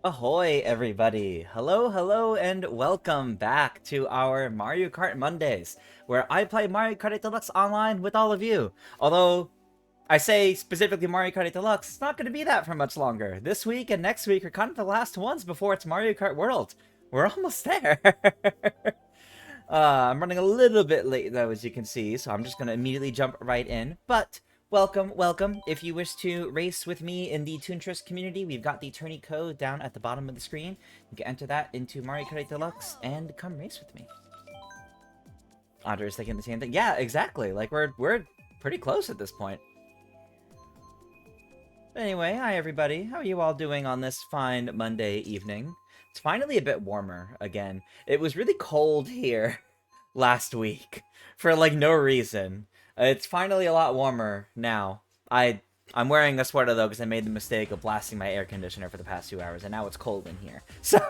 Ahoy, everybody! Hello, hello, and welcome back to our Mario Kart Mondays, where I play Mario Kart 8 Deluxe online with all of you. Although, I say specifically Mario Kart 8 Deluxe, it's not going to be that for much longer. This week and next week are kind of the last ones before it's Mario Kart World. We're almost there! I'm running a little bit late, though, as you can see, so I'm just going to immediately jump right in. But welcome, welcome. If you wish to race with me in the Toontrust community, we've got the tourney code down at the bottom of the screen. You can enter that into Mario Kart 8 Deluxe and come race with me. Andre is thinking the same thing. Yeah, exactly. Like, we're pretty close at this point. Anyway, hi everybody. How are you all doing on this fine Monday evening? It's finally a bit warmer again. It was really cold here last week for like no reason. It's finally a lot warmer now. I'm wearing a sweater though because I made the mistake of blasting my air conditioner for the past 2 hours and now it's cold in here. So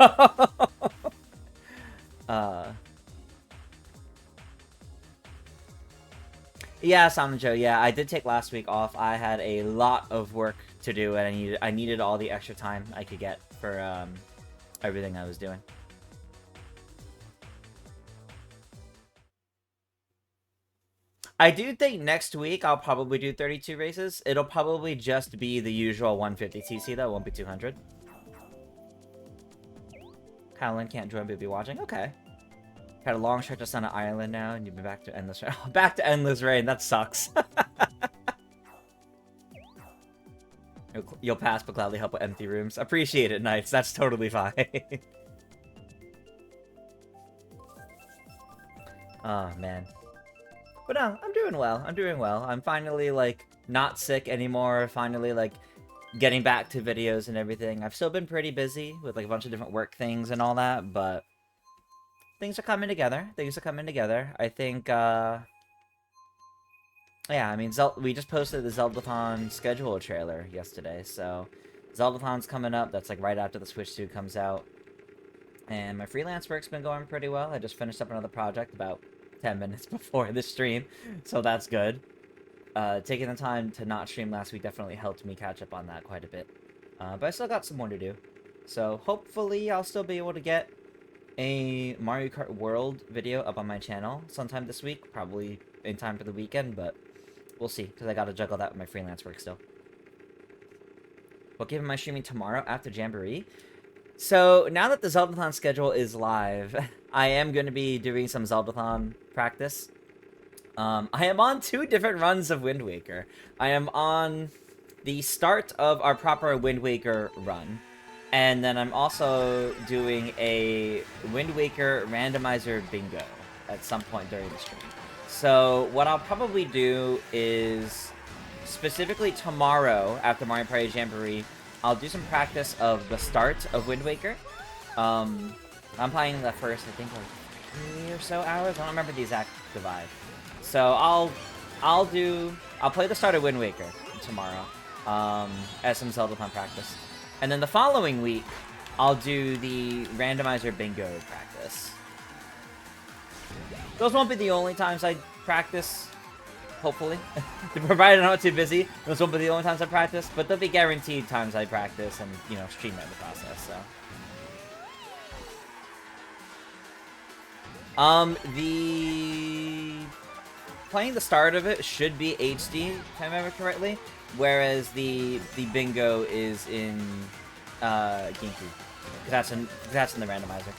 yeah, Simon Joe, yeah, I did take last week off. I had a lot of work to do and I needed all the extra time I could get for everything I was doing. I do think next week I'll probably do 32 races. It'll probably just be the usual 150cc though, it won't be 200. Kylan can't join but be watching. Okay. Had a long stretch of sun on Ireland now, and you've been back to endless rain. Back to endless rain. That sucks. You'll pass, but gladly help with empty rooms. Appreciate it, Knights. That's totally fine. Oh man. But no, I'm doing well. I'm doing well. I'm finally like not sick anymore. Finally like getting back to videos and everything. I've still been pretty busy with like a bunch of different work things and all that, but things are coming together. Things are coming together. I think, yeah, I mean, we just posted the Zeldathon schedule trailer yesterday, so Zeldathon's coming up. That's like right after the Switch 2 comes out. And my freelance work's been going pretty well. I just finished up another project about 10 minutes before the stream, so that's good. Taking the time to not stream last week definitely helped me catch up on that quite a bit. But I still got some more to do. So hopefully I'll still be able to get a Mario Kart World video up on my channel sometime this week, probably in time for the weekend, but we'll see, because I gotta juggle that with my freelance work still. What game am I streaming tomorrow after Jamboree? So, now that the Zeldathon schedule is live, I am going to be doing some Zeldathon practice. I am on 2 different runs of Wind Waker. I am on the start of our proper Wind Waker run. And then I'm also doing a Wind Waker randomizer bingo at some point during the stream. So what I'll probably do is, specifically tomorrow after Mario Party Jamboree, I'll do some practice of the start of Wind Waker. I'm playing the first, I think, like 3 or so hours. I don't remember the exact divide. So I'll play the start of Wind Waker tomorrow as some Zeldathon practice. And then the following week, I'll do the randomizer bingo practice. Those won't be the only times I practice, hopefully. Provided I'm not too busy, those won't be the only times I practice, but they'll be guaranteed times I practice and, you know, stream that in the process, so. Playing the start of it should be HD, if I remember correctly, whereas the bingo is in GameCube. That's in the randomizer.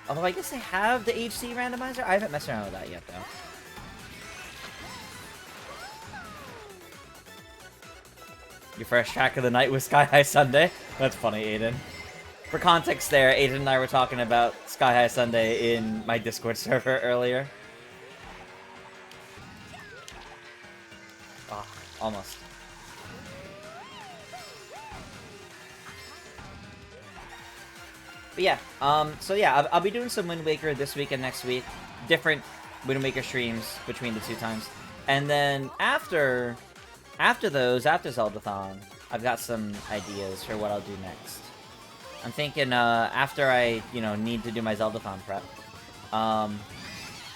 Although I guess they have the HD randomizer. I haven't messed around with that yet, though. Your first track of the night was Sky High Sunday. That's funny, Aiden. For context there, Aiden and I were talking about Sky High Sunday in my Discord server earlier. Oh, almost. But yeah, so yeah, I'll be doing some Wind Waker this week and next week. Different Wind Waker streams between the 2 times. And then after Zeldathon, I've got some ideas for what I'll do next. I'm thinking, after I, you know, need to do my Zeldathon prep.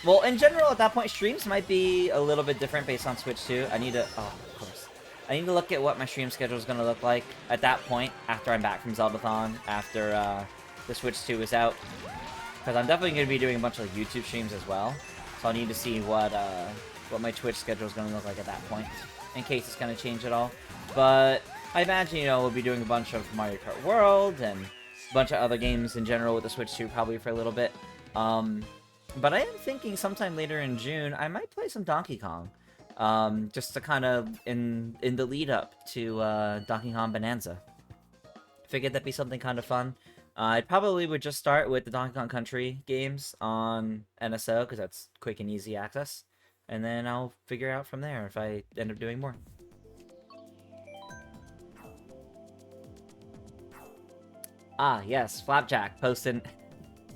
Well, in general, at that point, streams might be a little bit different based on Switch 2. I need to... Oh, of course. I need to look at what my stream schedule is going to look like at that point, after I'm back from Zeldathon, after the Switch 2 is out. Because I'm definitely going to be doing a bunch of like, YouTube streams as well. So I'll need to see what my Twitch schedule is going to look like at that point, in case it's going to change at all. But I imagine, you know, we'll be doing a bunch of Mario Kart World and a bunch of other games in general with the Switch 2 probably for a little bit. But I am thinking sometime later in June, I might play some Donkey Kong. Just to kind of, in the lead up to Donkey Kong Bonanza. Figured that'd be something kind of fun. I probably would just start with the Donkey Kong Country games on NSO, because that's quick and easy access. And then I'll figure out from there if I end up doing more. Ah, yes, Flapjack posting...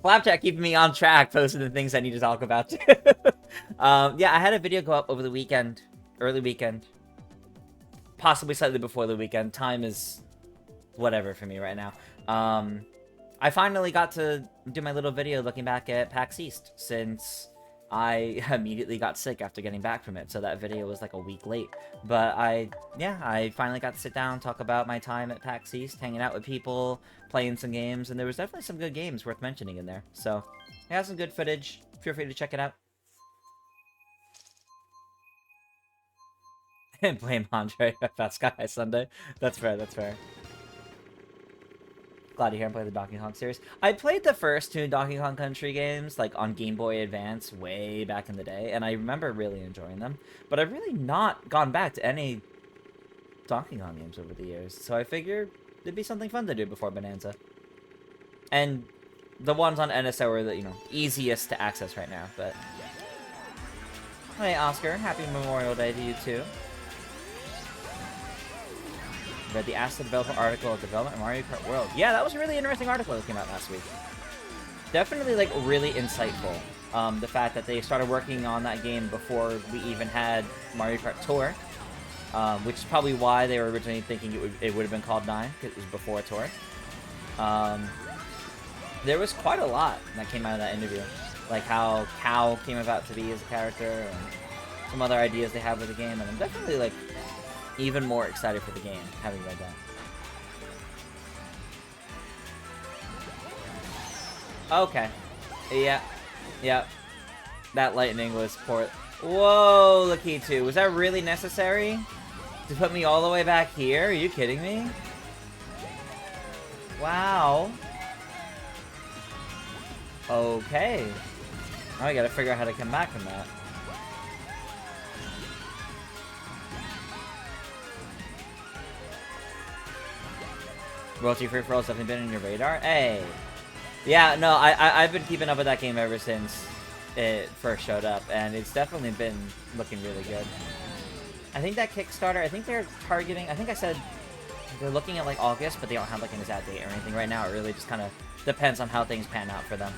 Flapjack keeping me on track, posting the things I need to talk about. Yeah, I had a video go up over the weekend, early weekend. Possibly slightly before the weekend. Time is whatever for me right now. I finally got to do my little video looking back at PAX East, since I immediately got sick after getting back from it, so that video was like a week late. But I finally got to sit down, talk about my time at PAX East, hanging out with people, playing some games, and there was definitely some good games worth mentioning in there. So, I have some good footage. Feel free to check it out. And blame Andre about Sky High Sunday. That's fair, that's fair. Glad to hear him play the Donkey Kong series. I played the first two Donkey Kong Country games, like, on Game Boy Advance way back in the day, and I remember really enjoying them. But I've really not gone back to any Donkey Kong games over the years, so I figured it'd be something fun to do before Bonanza. And the ones on NSO are the, you know, easiest to access right now, but... Hey, Oscar. Happy Memorial Day to you, too. Read the Ask the Developer article of Development of Mario Kart World. Yeah, that was a really interesting article that came out last week. Definitely, like, really insightful. The fact that they started working on that game before we even had Mario Kart Tour. Which is probably why they were originally thinking it would have been called 9, because it was before Tour. There was quite a lot that came out of that interview. Like how Cal came about to be as a character, and some other ideas they have with the game, and I'm definitely, like, even more excited for the game, having read that. Okay. Yeah. Yep. That lightning was poor. Whoa, Lakitu. Was that really necessary? To put me all the way back here? Are you kidding me? Wow. Okay. Now I gotta figure out how to come back from that. Royalty Free for All's definitely been on your radar. Hey. Yeah, no, I've been keeping up with that game ever since it first showed up, and it's definitely been looking really good. I think that Kickstarter, I think they're targeting, I think I said they're looking at like August, but they don't have like an exact date or anything right now. It really just kind of depends on how things pan out for them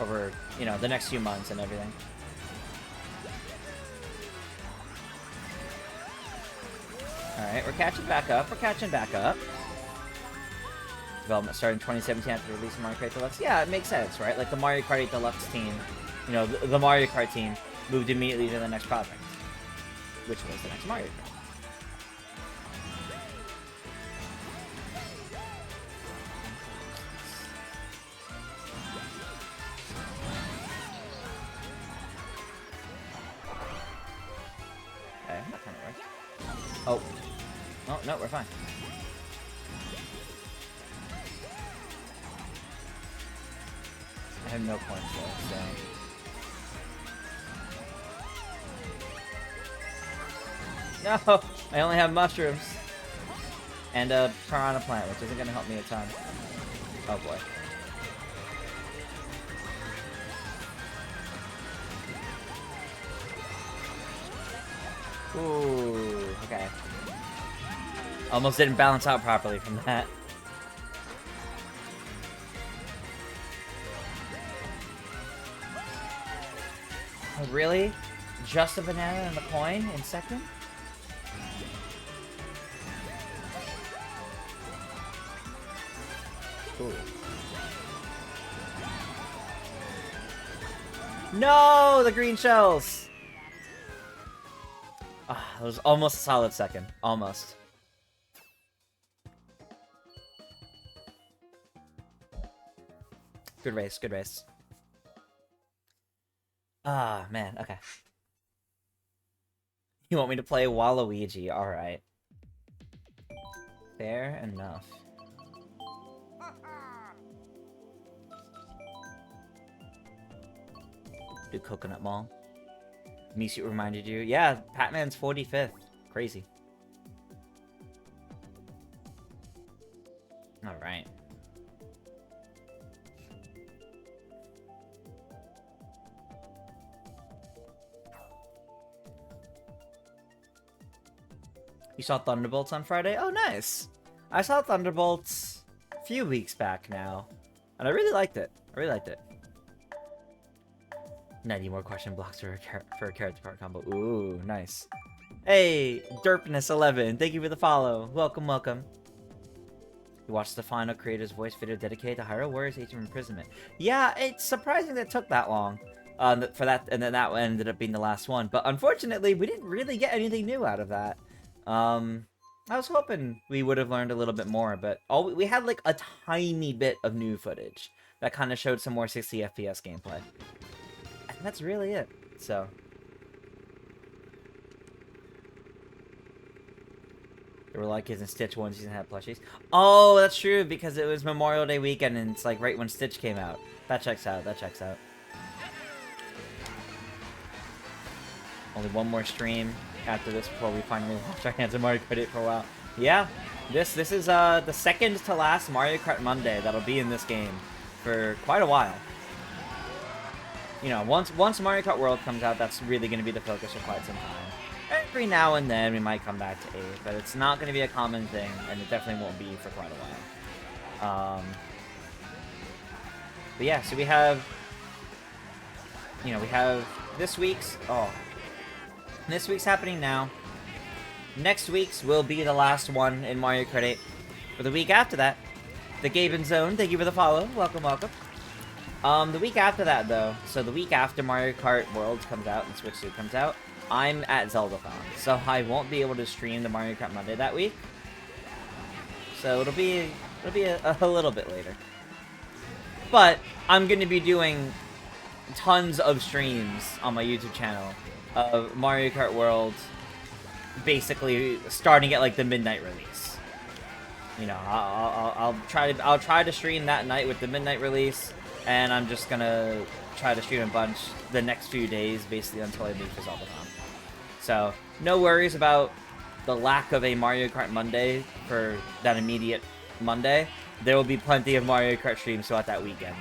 over, you know, the next few months and everything. Alright, we're catching back up. We're catching back up. Development started in 2017 after the release of Mario Kart Deluxe. Yeah, it makes sense, right? Like the Mario Kart 8 Deluxe team, you know, the Mario Kart team moved immediately to the next project, which was the next Mario Kart. Okay, that kind of works. Oh. Oh, no, we're fine. I have no points though, so... No! I only have mushrooms! And a piranha plant, which isn't gonna help me a ton. Oh boy. Ooh, okay. Almost didn't balance out properly from that. Oh, really? Just a banana and a coin in second? Cool. No! The green shells! Ah. It was almost a solid second. Almost. Good race, good race. Ah, man, okay. You want me to play Waluigi? Alright. Fair enough. Do Coconut Mall. Misu reminded you. Yeah, Pac-Man's 45th. Crazy. Alright. You saw Thunderbolts on Friday? Oh, nice! I saw Thunderbolts a few weeks back now, and I really liked it. I really liked it. 90 more question blocks for a character part combo. Ooh, nice. Hey, Derpness11, thank you for the follow. Welcome, welcome. You watched the final creator's voice video dedicated to Hyrule Warriors Age of Imprisonment. Yeah, it's surprising that it took that long. For that, and then that ended up being the last one. But unfortunately, we didn't really get anything new out of that. I was hoping we would have learned a little bit more, but we had like a tiny bit of new footage that kind of showed some more 60 FPS gameplay. And that's really it. So there were like kids in Stitch one season had plushies. Oh, that's true, because it was Memorial Day weekend and it's like right when Stitch came out. That checks out. That checks out. Only one more stream after this before we finally wash our hands of Mario Kart 8 for a while. Yeah, this is the second to last Mario Kart Monday that'll be in this game for quite a while. You know, once Mario Kart World comes out, that's really going to be the focus for quite some time. Every now and then we might come back to 8, but it's not going to be a common thing, and it definitely won't be for quite a while. But yeah, so we have, you know, we have this week's, this week's happening now. Next week's will be the last one in Mario Kart 8. For the week after that, the Gaben Zone, thank you for the follow. Welcome, welcome. The week after that, though, so the week after Mario Kart World comes out and Switch 2 comes out, I'm at Zeldathon, so I won't be able to stream the Mario Kart Monday that week. So it'll be a little bit later. But I'm going to be doing tons of streams on my YouTube channel of Mario Kart World, basically starting at like the midnight release. You know, I'll try to stream that night with the midnight release, and I'm just gonna try to stream a bunch the next few days, basically until I leave for Zeldathon. So no worries about the lack of a Mario Kart Monday for that immediate Monday. There will be plenty of Mario Kart streams throughout that weekend.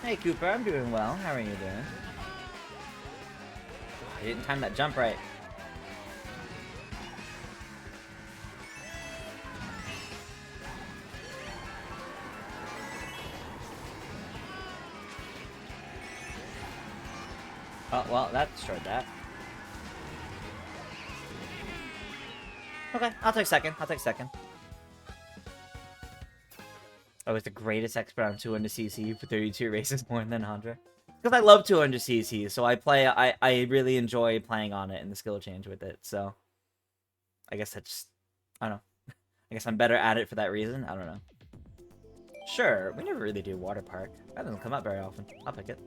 Hey Cooper, I'm doing well. How are you doing? I didn't time that jump right. Oh, well, that destroyed that. Okay, I'll take second. I'll take second. I was the greatest expert on 200cc for 32 races more than Andra. Because I love 200cc, so I really enjoy playing on it and the skill change with it, so... I guess that's... I don't know. I guess I'm better at it for that reason? I don't know. Sure, we never really do Water Park. That doesn't come up very often. I'll pick it.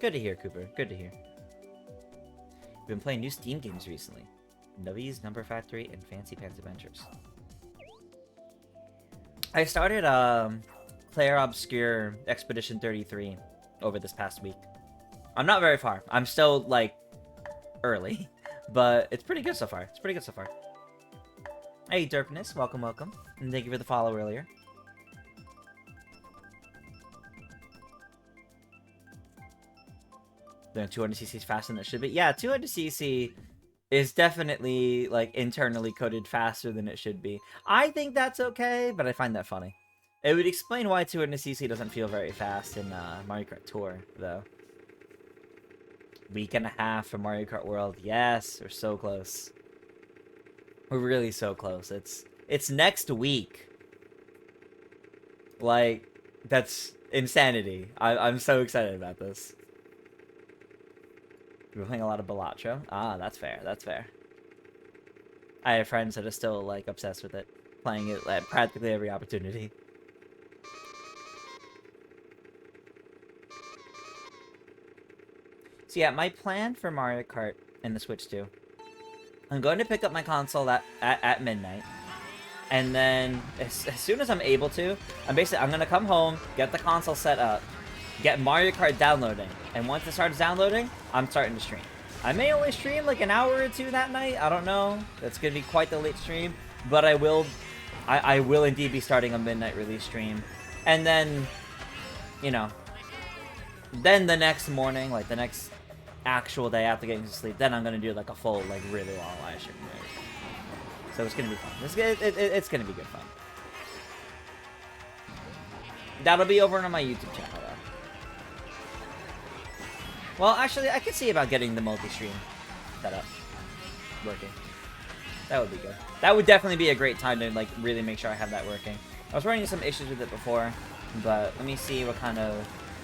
Good to hear, Cooper. Good to hear. We've been playing new Steam games recently. Nubby's Number Factory and Fancy Pants Adventures. I started Claire Obscure Expedition 33 over this past week. I'm not very far. I'm still, like, early. But it's pretty good so far. It's pretty good so far. Hey, Derpness. Welcome, welcome. And thank you for the follow earlier. Then 200cc is faster than it should be. Yeah, 200cc is definitely, like, internally coded faster than it should be. I think that's okay, but I find that funny. It would explain why 200cc doesn't feel very fast in Mario Kart Tour, though. week and a half for Mario Kart World. Yes, we're so close. We're really so close. It's next week. Like, that's insanity. I'm so excited about this. We're playing a lot of Balatro. Ah, that's fair. That's fair. I have friends that are still, like, obsessed with it. Playing it at practically every opportunity. So yeah, my plan for Mario Kart and the Switch 2. I'm going to pick up my console at midnight. And then, as soon as I'm able to, I'm going to come home, get the console set up, get Mario Kart downloading. And once it starts downloading, I'm starting to stream. I may only stream like an hour or two that night. I don't know. That's going to be quite the late stream. But I will indeed be starting a midnight release stream. And then, you know, then the next morning, like the next actual day after getting to sleep, then I'm going to do like a full, like really long live stream. So it's going to be fun. It's going to be good fun. That'll be over on my YouTube channel, though. Well, actually, I could see about getting the multi-stream setup working. That would be good. That would definitely be a great time to, like, really make sure I have that working. I was running into some issues with it before, but let me see what kind of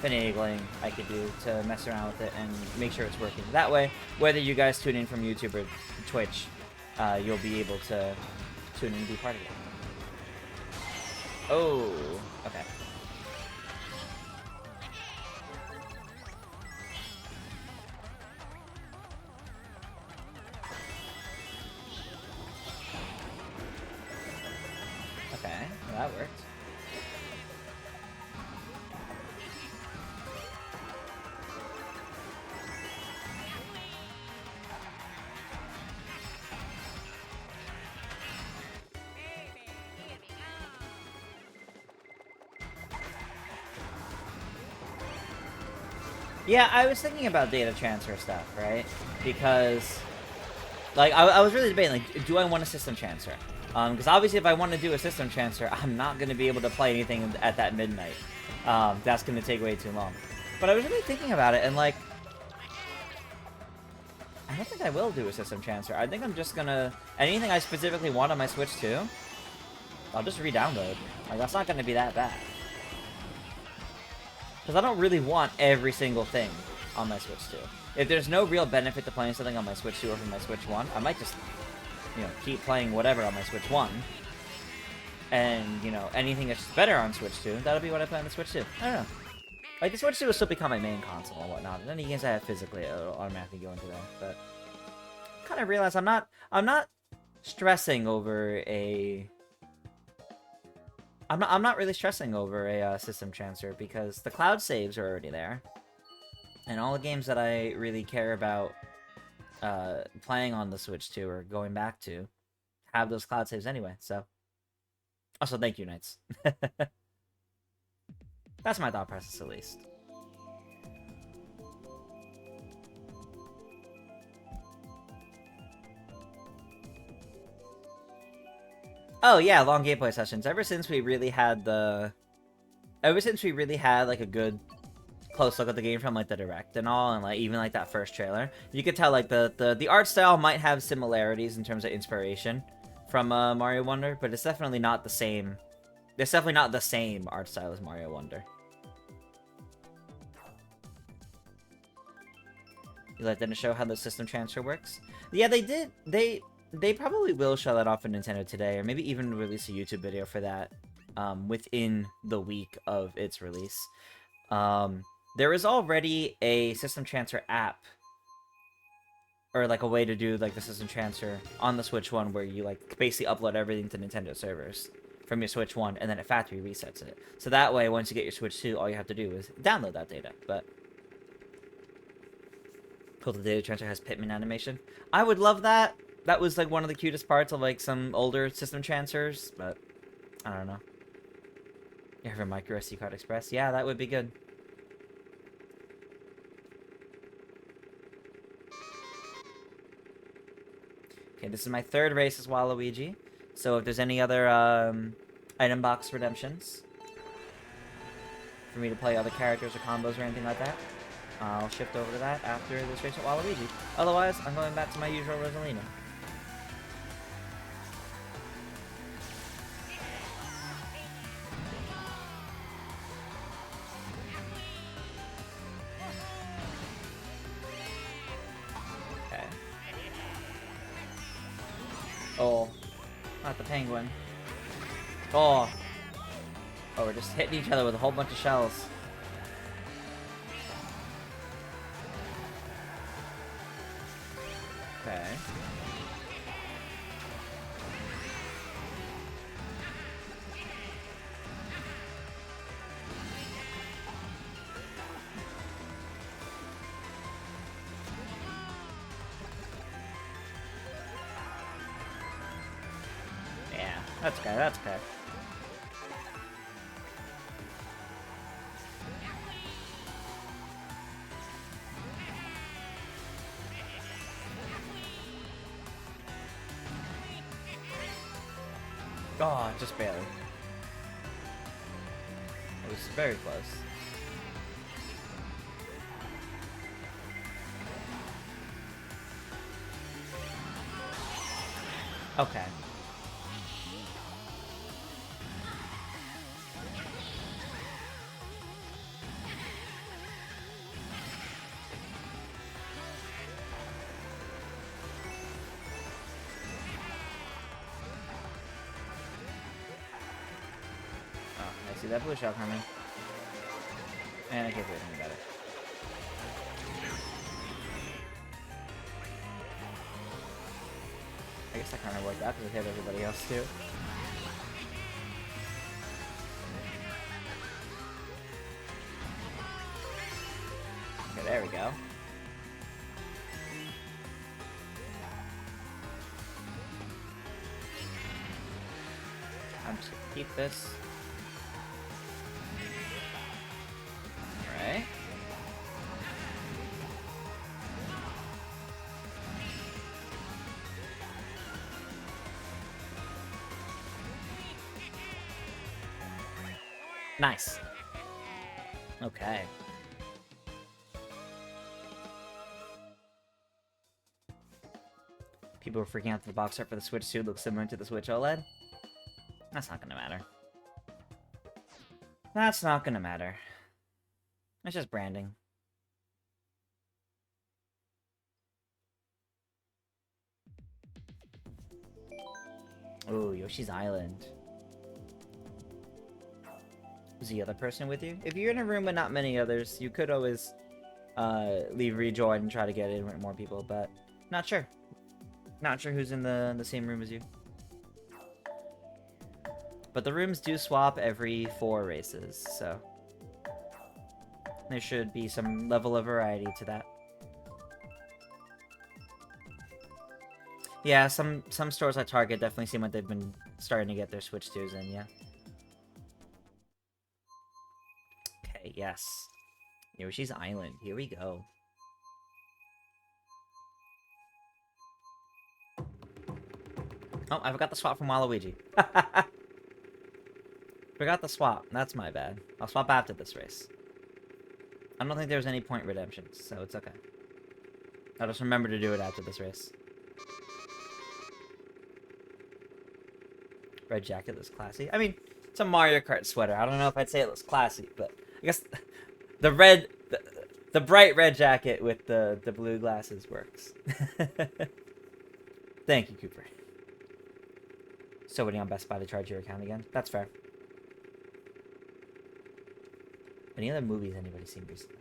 finagling I could do to mess around with it and make sure it's working. That way, whether you guys tune in from YouTube or Twitch, you'll be able to tune in and be part of it. Oh, okay. Okay, well, that worked. Yeah, I was thinking about data transfer stuff, right? Because, like, I was really debating, like, do I want a system transfer? Because obviously if I want to do a system transfer, I'm not going to be able to play anything at that midnight. That's going to take way too long. But I was really thinking about it, and, like, I don't think I will do a system transfer. I think I'm just going to... Anything I specifically want on my Switch 2, I'll just re-download. Like, that's not going to be that bad. Because I don't really want every single thing on my Switch 2. If there's no real benefit to playing something on my Switch 2 or from my Switch 1, I might just, you know, keep playing whatever on my Switch 1. And, you know, anything that's better on Switch 2, that'll be what I play on the Switch 2. I don't know. Like, the Switch 2 will still become my main console and whatnot. And any games I have physically, it'll automatically go into that. But I kind of realize I'm not stressing over a... I'm not really stressing over a system transfer because the cloud saves are already there. And all the games that I really care about playing on the Switch 2 or going back to have those cloud saves anyway, so... Also, thank you, Knights. That's my thought process, at least. Oh, yeah, long gameplay sessions. Ever since we really had, like, a good close look at the game from, like, the Direct and all, and, like, even, like, that first trailer, you could tell, like, the art style might have similarities in terms of inspiration from Mario Wonder, but it's definitely not the same. It's definitely not the same art style as Mario Wonder. You let them show how the system transfer works? Yeah, they did. They probably will show that off on Nintendo today, or maybe even release a YouTube video for that within the week of its release. There is already a system transfer app, or like a way to do like the system transfer on the Switch 1 where you like basically upload everything to Nintendo servers from your Switch 1 and then it factory resets it. So that way, once you get your Switch 2, all you have to do is download that data. But cool, the data transfer has Pitman animation. I would love that. That was like one of the cutest parts of like some older system transfers, but I don't know. You have a micro SD card express? Yeah, that would be good. Okay, this is my third race as Waluigi. So if there's any other item box redemptions for me to play other characters or combos or anything like that, I'll shift over to that after this race at Waluigi. Otherwise, I'm going back to my usual Rosalina. Okay. Oh, not the penguin. Oh. Oh, we're just hitting each other with a whole bunch of shells. Okay. Yeah, that's okay, that's okay. Oh, just barely. It was very close. Okay. Oh, I see that blue shell coming. And I can't do anything about it. I guess that kind of worked out because it hit everybody else too. Okay, there we go. I'm just gonna keep this. Alright. Nice. Okay. People were freaking out that the box art for the Switch 2 looks similar to the Switch OLED. That's not gonna matter. That's not gonna matter. It's just branding. Oh, Yoshi's Island. Is the other person with you? If you're in a room with not many others, you could always leave rejoin and try to get in with more people, but not sure. Not sure who's in the same room as you. But the rooms do swap every 4 races, so there should be some level of variety to that. Yeah, some stores like Target definitely seem like they've been starting to get their Switch 2s in, yeah. Okay, yes. Yoshi's Island, here we go. Oh, I forgot the swap from Waluigi. Forgot the swap. That's my bad. I'll swap after this race. I don't think there's any point redemptions, so it's okay. I'll just remember to do it after this race. Red jacket looks classy. I mean, it's a Mario Kart sweater. I don't know if I'd say it looks classy, but I guess the red, the bright red jacket with the blue glasses works. Thank you, Cooper. So waiting on Best Buy to charge your account again. That's fair. Any other movies anybody seen recently?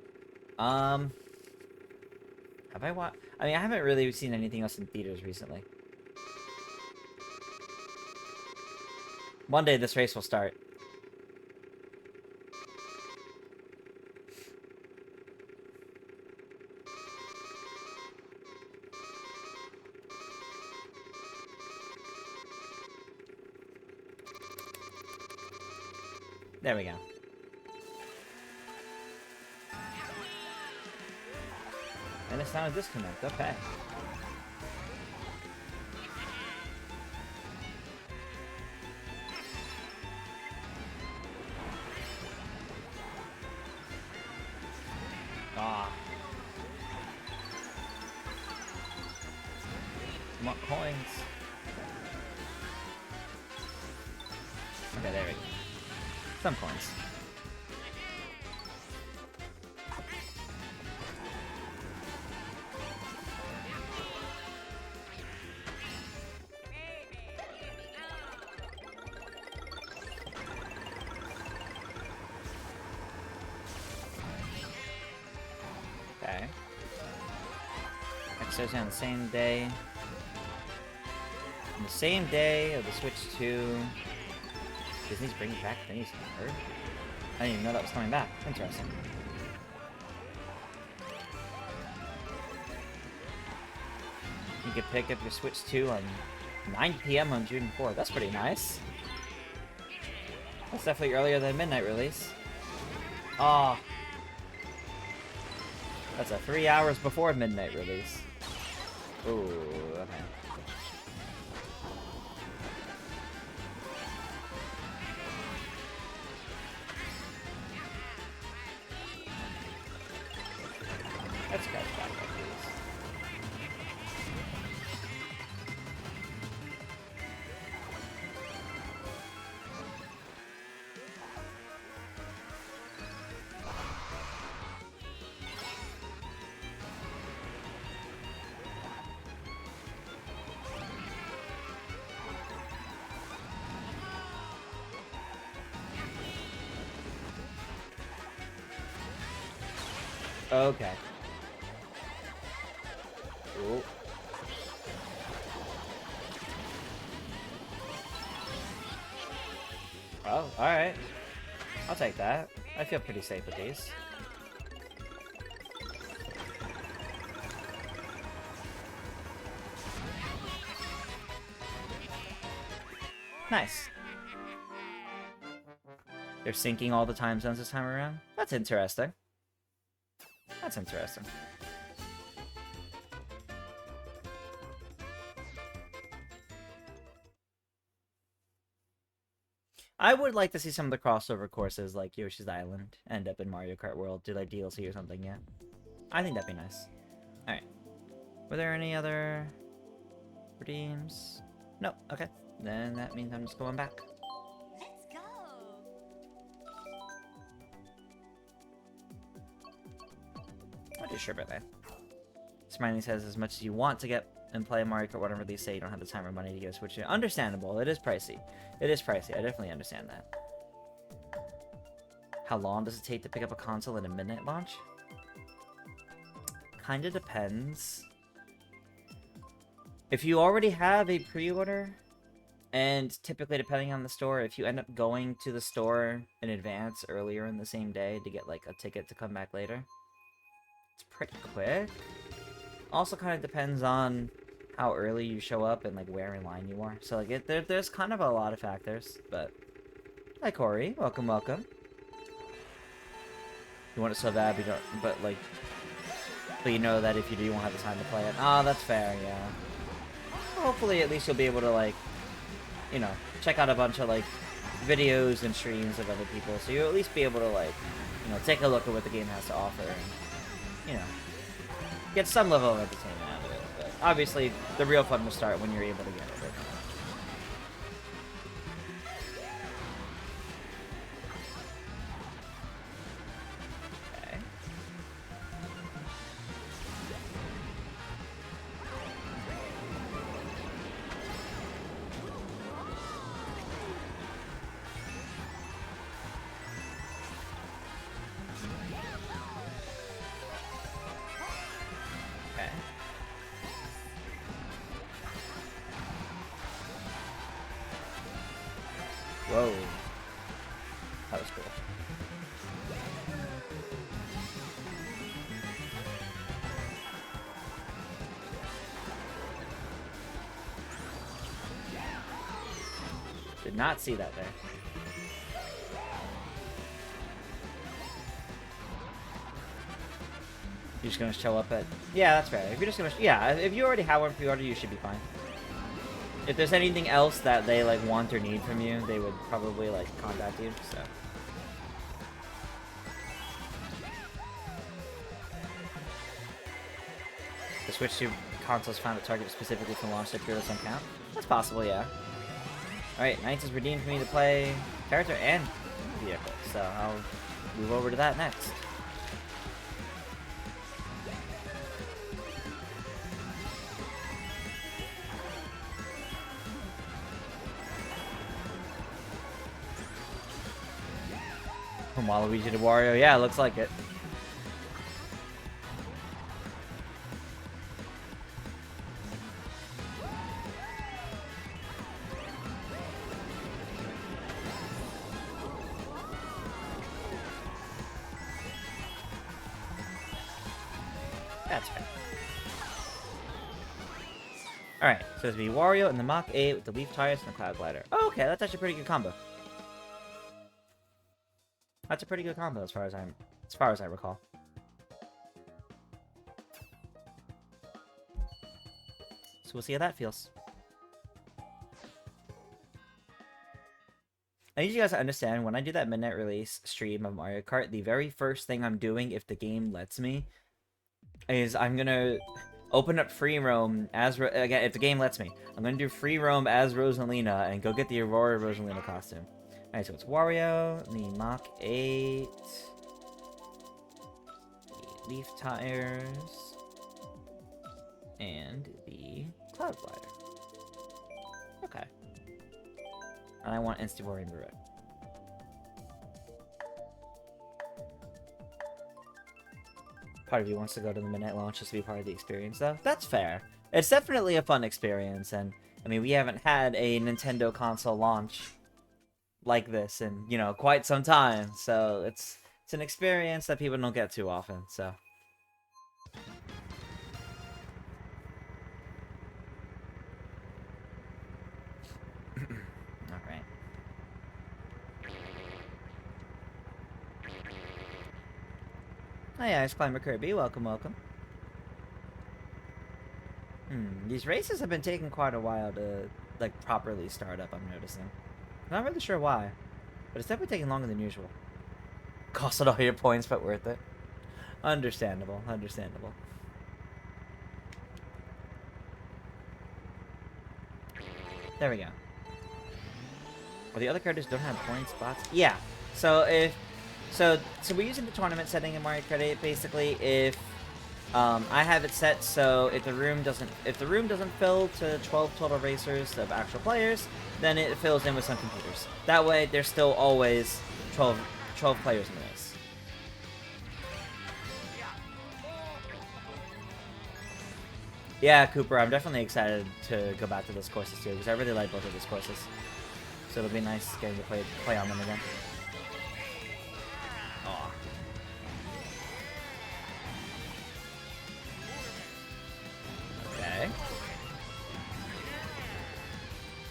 Have I watched? I mean, I haven't really seen anything else in theaters recently. One day this race will start. There we go. And it's not a disconnect, okay. Ah. want coins. Okay, there we go. Some coins. Okay. Next Thursday on the same day. On the same day of the Switch 2. Disney's bringing back Phineas and Ferb? I didn't even know that was coming back. Interesting. You can pick up your Switch 2 on 9 PM on June 4th. That's pretty nice. That's definitely earlier than midnight release. Ah. That's a 3 hours before midnight release. Ooh, okay. Let's catch back up, please. Okay. Ooh. Oh, alright. I'll take that. I feel pretty safe with these. Nice. They're syncing all the time zones this time around? That's interesting. That's interesting. I would like to see some of the crossover courses like Yoshi's Island end up in Mario Kart World, do like DLC or something, yeah. I think that'd be nice. Alright. Were there any other redeems? No, okay. Then that means I'm just going back. Let's go. What is your birthday? Smiley says, as much as you want to get and play Mario Kart whatever they say, you don't have the time or money to get a Switch. Understandable. It is pricey. It is pricey. I definitely understand that. How long does it take to pick up a console at a midnight launch? Kinda depends. If you already have a pre-order, and typically depending on the store, if you end up going to the store in advance earlier in the same day to get like a ticket to come back later, it's pretty quick. Also kind of depends on how early you show up and like where in line you are. So like there's kind of a lot of factors, but hi Corey, welcome, welcome. You want it so bad, but you know that if you do, you won't have the time to play it. Oh, that's fair, yeah. Well, hopefully at least you'll be able to like, you know, check out a bunch of like videos and streams of other people, so you'll at least be able to like, you know, take a look at what the game has to offer and, you know, get some level of entertainment out of it. But obviously, the real fun will start when you're able to get it. Okay. Okay. Whoa. That was cool. Did not see that there. You're just gonna show up at... Yeah, that's fair. If you're just gonna... Yeah, if you already have one pre-order, you should be fine. If there's anything else that they, like, want or need from you, they would probably, like, contact you, so... The Switch 2 consoles found a target specifically for launch that purely doesn't count. That's possible, yeah. Alright, Knights is redeemed for me to play character and vehicle, so I'll move over to that next. From Waluigi to Wario, yeah, looks like it. That's fair. Alright, so it's be Wario and the Mach 8 with the Leaf Tires and the Cloud Glider. Oh, okay, that's actually a pretty good combo. That's a pretty good combo as far as I recall. So we'll see how that feels. I need you guys to understand, when I do that midnight release stream of Mario Kart, the very first thing I'm doing, if the game lets me, is I'm gonna open up free roam as again, if the game lets me. I'm gonna do free roam as Rosalina and go get the Aurora Rosalina costume. Alright, so it's Wario, the Mach 8, the Leaf Tires, and the Cloud Glider. Okay. And I want Instivorian Burrito. Part of you wants to go to the midnight launch just to be part of the experience, though. That's fair. It's definitely a fun experience, and I mean, we haven't had a Nintendo console launch like this in, you know, quite some time, so it's an experience that people don't get too often, so. Alright. Hi, Ice Climber Kirby. Welcome, welcome. These races have been taking quite a while to, like, properly start up, I'm noticing. Not really sure why, but it's definitely taking longer than usual. Costed all your points, but worth it. Understandable, understandable. There we go. Well, the other characters don't have point spots. Yeah. So if so we're using the tournament setting in Mario Kart 8. Basically, if I have it set so if the room doesn't fill to 12 total racers of actual players, then it fills in with some computers. That way, there's still always 12 players in the race. Yeah, Cooper, I'm definitely excited to go back to those courses too, because I really like both of these courses. So it'll be nice getting to play on them again. Aw. Okay.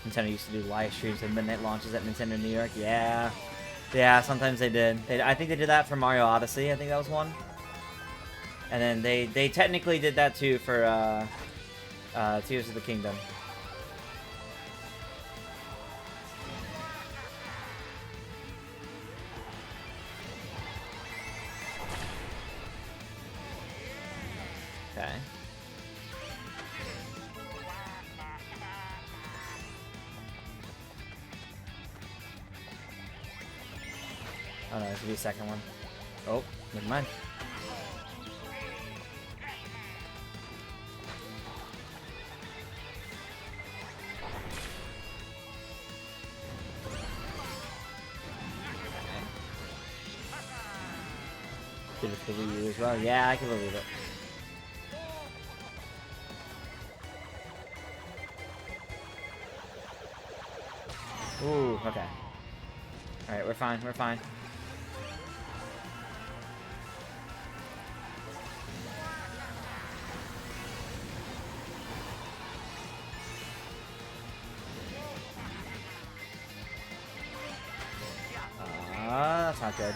Nintendo used to do live streams and midnight launches at Nintendo New York. Yeah. Yeah, sometimes they did. I think they did that for Mario Odyssey. I think that was one. And then they technically did that too for Tears of the Kingdom. Okay. Oh no, this will be a second one. Oh, never mind. Did it for the Wii U as well? Yeah, I can believe it. Ooh, okay. Alright, we're fine, we're fine. That's not good.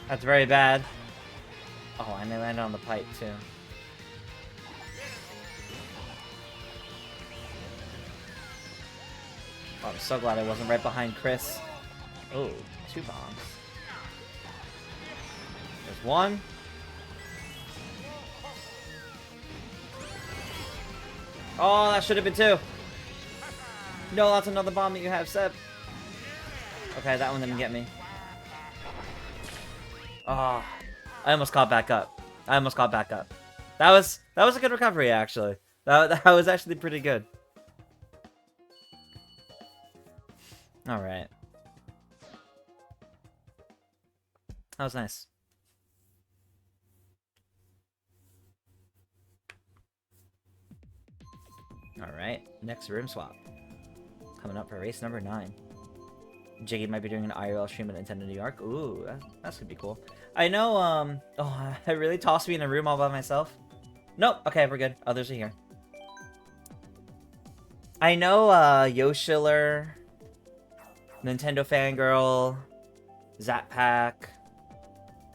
That's very bad. Oh, and they landed on the pipe, too. Oh, I'm so glad I wasn't right behind Chris. Oh, 2 bombs. There's 1. Oh, that should have been 2. No, that's another bomb that you have, Seb. Okay, that one didn't get me. Oh, I almost got back up. That was a good recovery, actually. That was actually pretty good. All right. That was nice. All right, next room swap. Coming up for race number 9. Jiggy might be doing an IRL stream at Nintendo New York. Ooh, that's gonna be cool. I know, oh, it really tossed me in a room all by myself. Nope, okay, we're good. Others are here. I know, Yoshiller, Nintendo Fangirl, Zappack,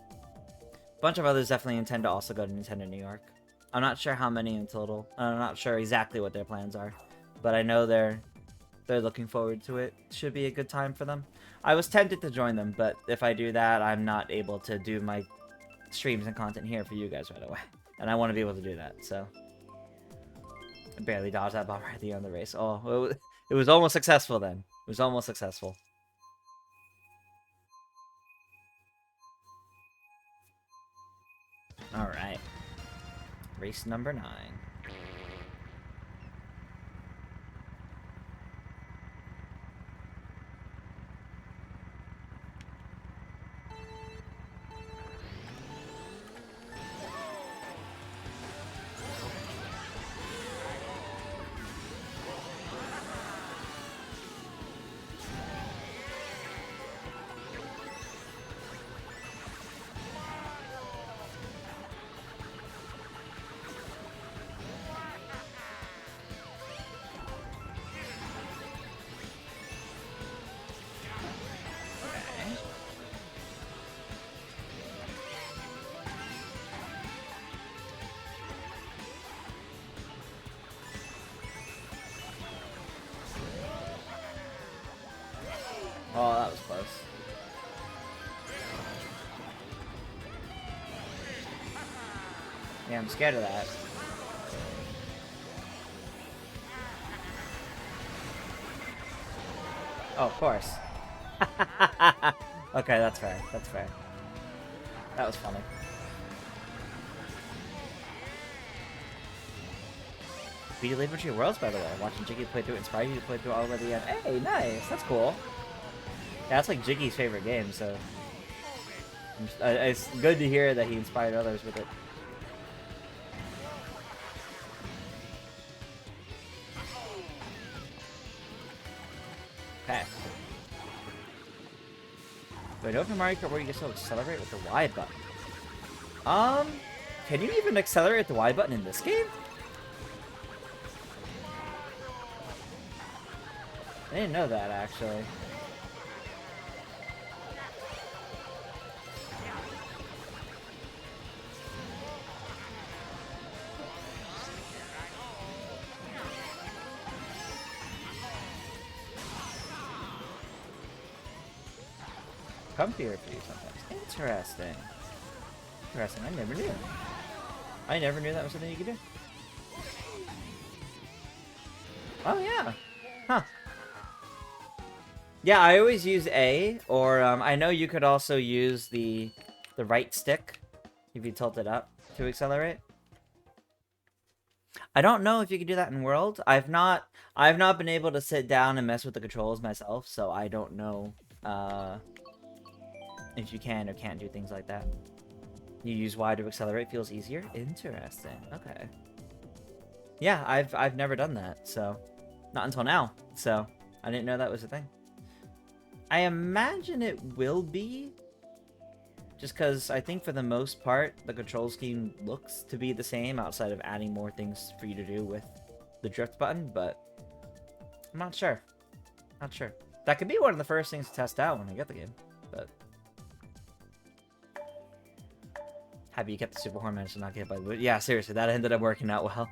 a bunch of others definitely intend to also go to Nintendo New York. I'm not sure how many in total. I'm not sure exactly what their plans are, but I know they're looking forward to it. Should be a good time for them. I was tempted to join them, but if I do that, I'm not able to do my streams and content here for you guys right away. And I want to be able to do that, so. I barely dodged that bomb right at the end of the race. Oh, it was almost successful then. It was almost successful. Alright. Race number 9. Oh, that was close. Yeah, I'm scared of that. Oh, of course. Okay, that's fair. That's fair. That was funny. Beat you Leave Your Worlds, by the way. Watching Jiggy play through it inspired you to play through all the way to the end. Hey, nice. That's cool. Yeah, that's like Jiggy's favorite game, so it's good to hear that he inspired others with it. Okay. Do I know for Mario Kart where you can still accelerate with the Y button? Can you even accelerate the Y button in this game? I didn't know that, actually. Come here for you sometimes. Interesting. Interesting. I never knew. I never knew that was something you could do. Oh, yeah. Huh. Yeah, I always use A, or I know you could also use the right stick if you tilt it up to accelerate. I don't know if you can do that in World. I've not been able to sit down and mess with the controls myself, so I don't know if you can or can't do things like that. You use Y to accelerate feels easier? Interesting. Okay. Yeah, I've never done that, so not until now. So I didn't know that was a thing. I imagine it will be, just because I think for the most part the control scheme looks to be the same outside of adding more things for you to do with the drift button, but I'm not sure. Not sure. That could be one of the first things to test out when I get the game, but happy you kept the super horn managed to not get hit by the boot. Yeah, seriously, that ended up working out well.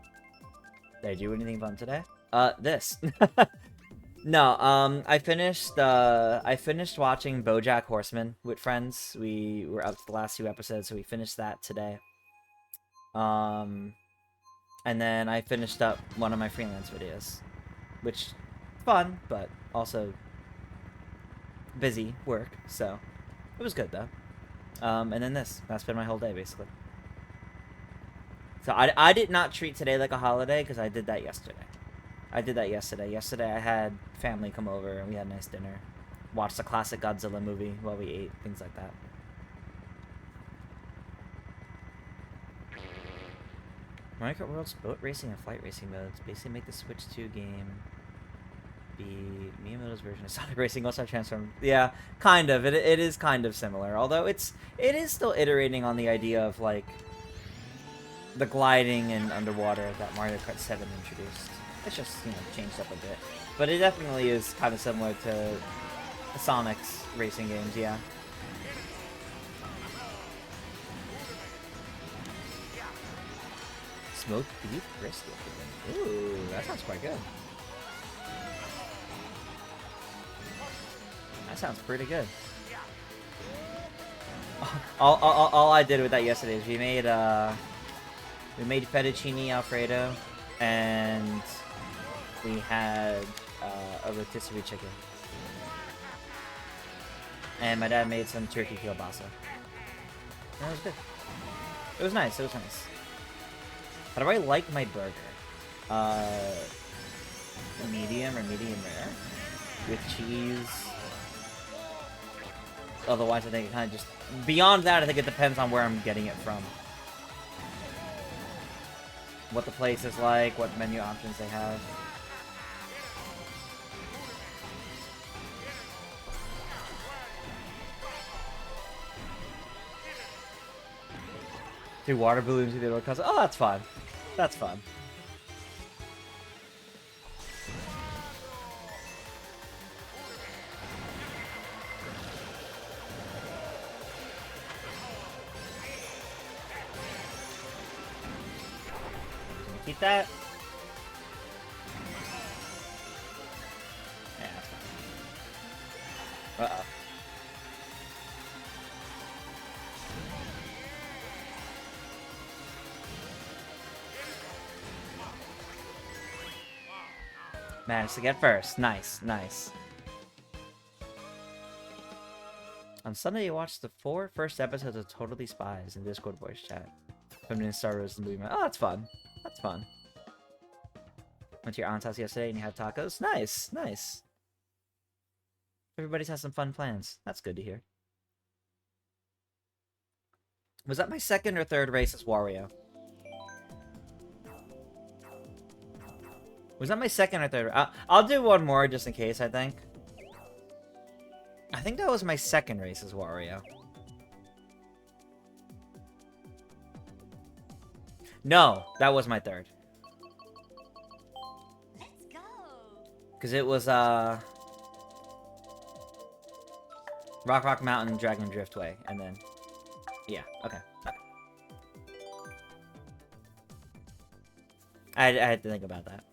Did I do anything fun today? This. No, I finished watching BoJack Horseman with friends. We were up to the last 2 episodes, so we finished that today. And then I finished up one of my freelance videos, which fun, but also busy work, so it was good though. And then this. That's been my whole day, basically. So I did not treat today like a holiday, because I did that yesterday. Yesterday I had family come over, and we had a nice dinner. Watched the classic Godzilla movie while we ate, things like that. Mario Kart World's boat racing and flight racing modes basically make the Switch 2 game be Miyamoto's version of Sonic Racing also transformed. Yeah, kind of. It is kind of similar, although it is still iterating on the idea of like the gliding and underwater that Mario Kart 7 introduced. It's just, you know, changed up a bit. But it definitely is kind of similar to Sonic's racing games, yeah. Smoked beef brisket. Ooh, that sounds quite good. That sounds pretty good. All I did with that yesterday is we made fettuccine alfredo, and we had a rotisserie chicken. And my dad made some turkey kielbasa. That was good. It was nice. It was nice. How do I like my burger? Medium or medium rare with cheese. Otherwise, I think it kind of just beyond that. I think it depends on where I'm getting it from, what the place is like, what menu options they have. Do water balloons with the little cousin? Oh, that's fun. That's fun. Keep that. Yeah, that's fine. Uh-oh. Managed to get first. Nice, nice. On Sunday, you watched the 4 first episodes of Totally Spies in Discord voice chat. Coming in Star Wars the movie. Oh, that's fun. That's fun. Went to your aunt's house yesterday and you had tacos? Nice, nice. Everybody's has some fun plans. That's good to hear. Was that my second or third race as Wario? Was that my second or third? I'll do one more just in case, I think. I think that was my second race as Wario. No, that was my third. Let's go. Because it was, Rock Mountain, Dragon Driftway, and then... Yeah, okay. I had to think about that.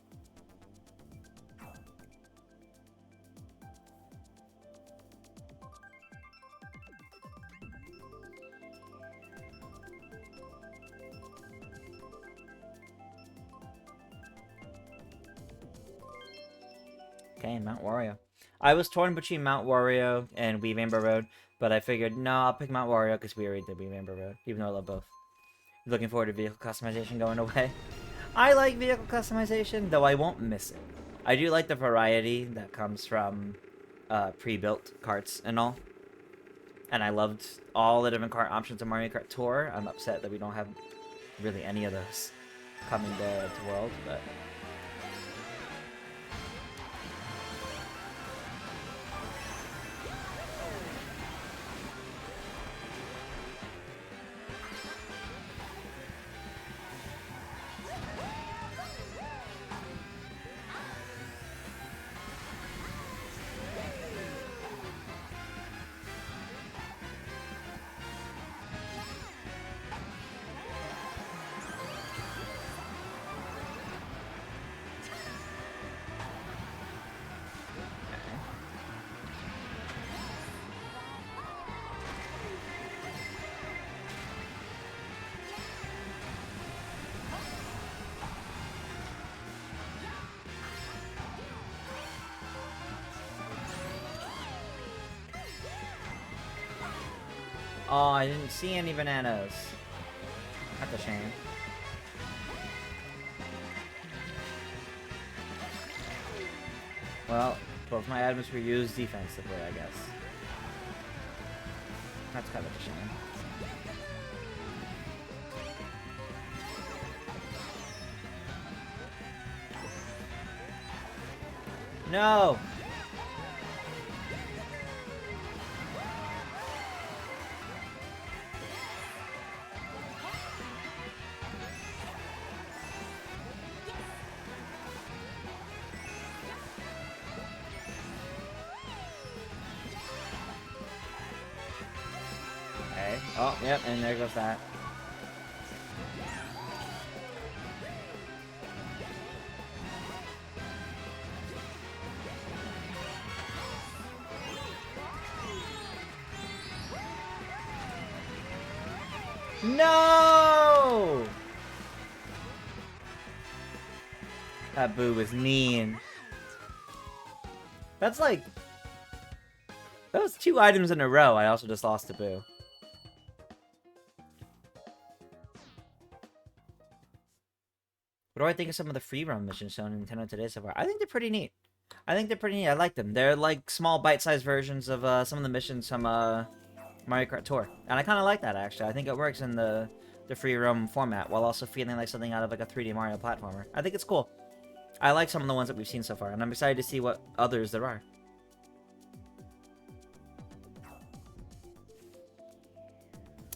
Okay, Mount Wario. I was torn between Mount Wario and Weave Amber Road, but I figured, no, I'll pick Mount Wario because we already did Weave Amber Road, even though I love both. Looking forward to vehicle customization going away. I like vehicle customization, though I won't miss it. I do like the variety that comes from pre-built karts and all. And I loved all the different kart options in Mario Kart Tour. I'm upset that we don't have really any of those coming to World, but... Oh, I didn't see any bananas. That's a shame. Well, both my items were used defensively, I guess. That's kind of a shame. No! Okay. Oh, yep, and there goes that. No! That boo was mean. That's like... That was 2 items in a row. I also just lost to Boo. What do I think of some of the free roam missions shown in Nintendo Today so far? I think they're pretty neat. I like them. They're like small bite-sized versions of some of the missions from Mario Kart Tour. And I kind of like that, actually. I think it works in the free roam format while also feeling like something out of like a 3D Mario platformer. I think it's cool. I like some of the ones that we've seen so far, and I'm excited to see what others there are.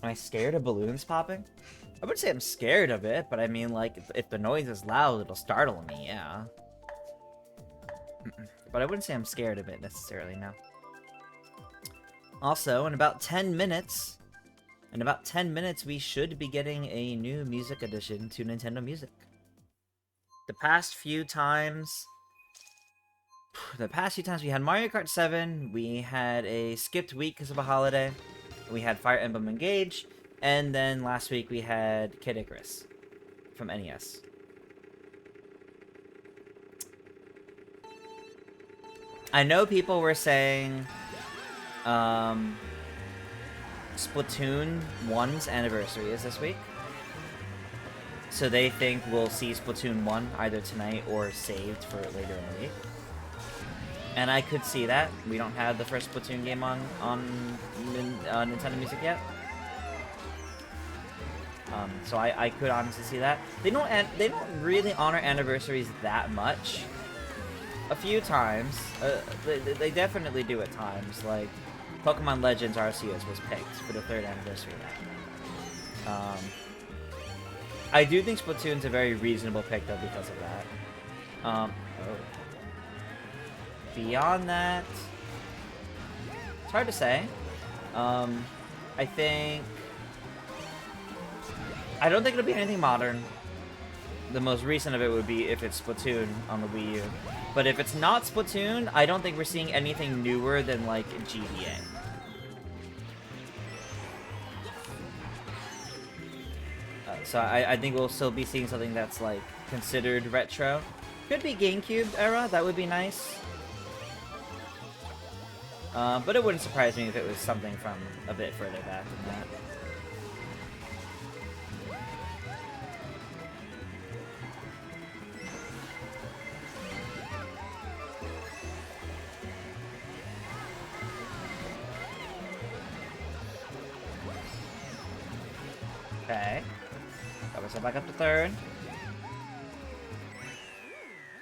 Am I scared of balloons popping? I wouldn't say I'm scared of it, but I mean, like, if the noise is loud, it'll startle me, yeah. But I wouldn't say I'm scared of it, necessarily, no. Also, in about 10 minutes, we should be getting a new music addition to Nintendo Music. The past few times we had Mario Kart 7, we had a skipped week because of a holiday, we had Fire Emblem Engage, and then last week we had Kid Icarus from NES. I know people were saying Splatoon 1's anniversary is this week. So they think we'll see Splatoon 1 either tonight or saved for later in the week. And I could see that. We don't have the first Splatoon game on Nintendo Music yet. So I could honestly see that. They don't really honor anniversaries that much. A few times. They definitely do at times. Like, Pokemon Legends Arceus was picked for the 3rd anniversary of that. I do think Splatoon's a very reasonable pick, though, because of that. Beyond that, it's hard to say. I don't think it'll be anything modern. The most recent of it would be if it's Splatoon on the Wii U. But if it's not Splatoon, I don't think we're seeing anything newer than, like, GBA. So I think we'll still be seeing something that's, like, considered retro. Could be GameCube era, that would be nice. But it wouldn't surprise me if it was something from a bit further back than that. Okay. Got myself back up to 3rd.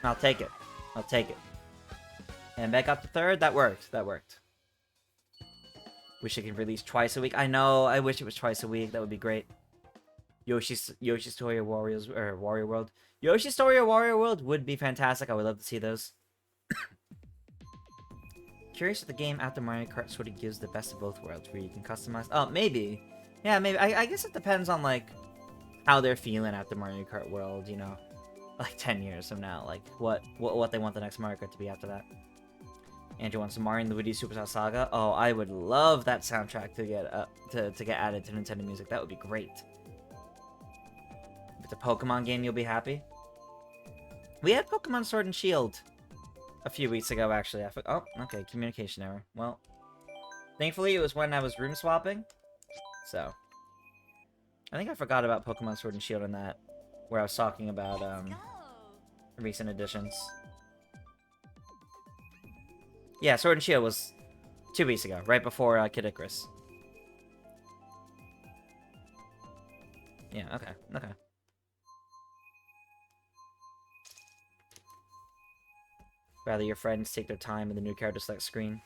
I'll take it. I'll take it. And back up to 3rd. That worked. That worked. Wish it could release twice a week. I know. I wish it was twice a week. That would be great. Yoshi's Story of Warriors or Wario World. Yoshi's Story of Wario World would be fantastic. I would love to see those. Curious if the game after Mario Kart sort of gives the best of both worlds, where you can customize. Oh, maybe. Yeah, maybe. I guess it depends on, like, how they're feeling after Mario Kart World, you know, like 10 years from now, like what they want the next Mario Kart to be after that. Andrew wants Mario and Luigi Superstar Saga. Oh, I would love that soundtrack to get to get added to Nintendo Music. That would be great. If it's a Pokemon game, you'll be happy. We had Pokemon Sword and Shield a few weeks ago, actually. Oh, okay, communication error. Well, thankfully it was when I was room swapping. So, I think I forgot about Pokemon Sword and Shield in that, where I was talking about recent additions. Yeah, Sword and Shield was 2 weeks ago, right before Kid Icarus. Yeah, okay, okay. Rather your friends take their time in the new character select screen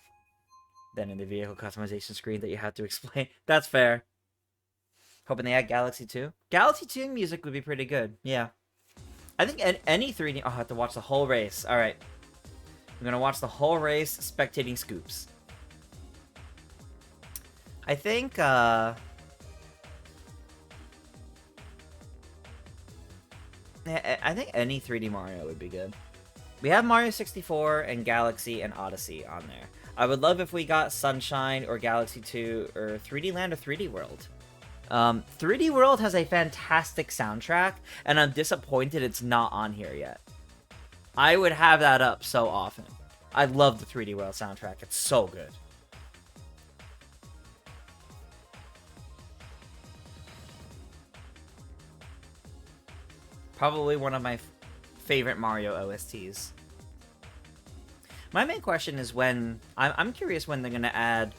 than in the vehicle customization screen that you have to explain. That's fair. Hoping they add Galaxy 2. Galaxy 2 music would be pretty good, yeah. I think any 3D... Oh, I have to watch the whole race. Alright. I'm gonna watch the whole race, spectating scoops. I think, I think any 3D Mario would be good. We have Mario 64 and Galaxy and Odyssey on there. I would love if we got Sunshine or Galaxy 2 or 3D Land or 3D World. 3D World has a fantastic soundtrack, and I'm disappointed it's not on here yet. I would have that up so often. I love the 3D World soundtrack. It's so good. Probably one of my favorite Mario OSTs. My main question is when... I'm curious when they're going to add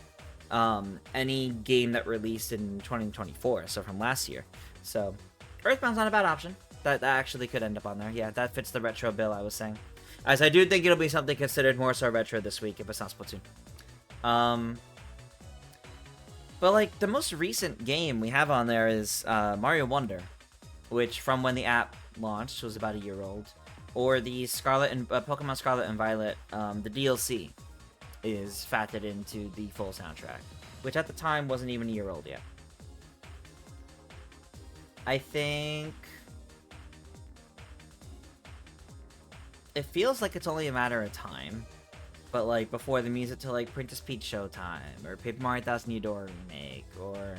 any game that released in 2024, so from last year. So, Earthbound's not a bad option. That actually could end up on there. Yeah, that fits the retro bill I was saying. As I do think it'll be something considered more so retro this week if it's not Splatoon. But, like, the most recent game we have on there is Mario Wonder, which from when the app launched was about a year old. Or the Pokemon Scarlet and Violet, the DLC is factored into the full soundtrack, which at the time wasn't even a year old yet. I think it feels like it's only a matter of time, but like before the music to like Princess Peach Showtime, or Paper Mario Thousand Year Door remake, or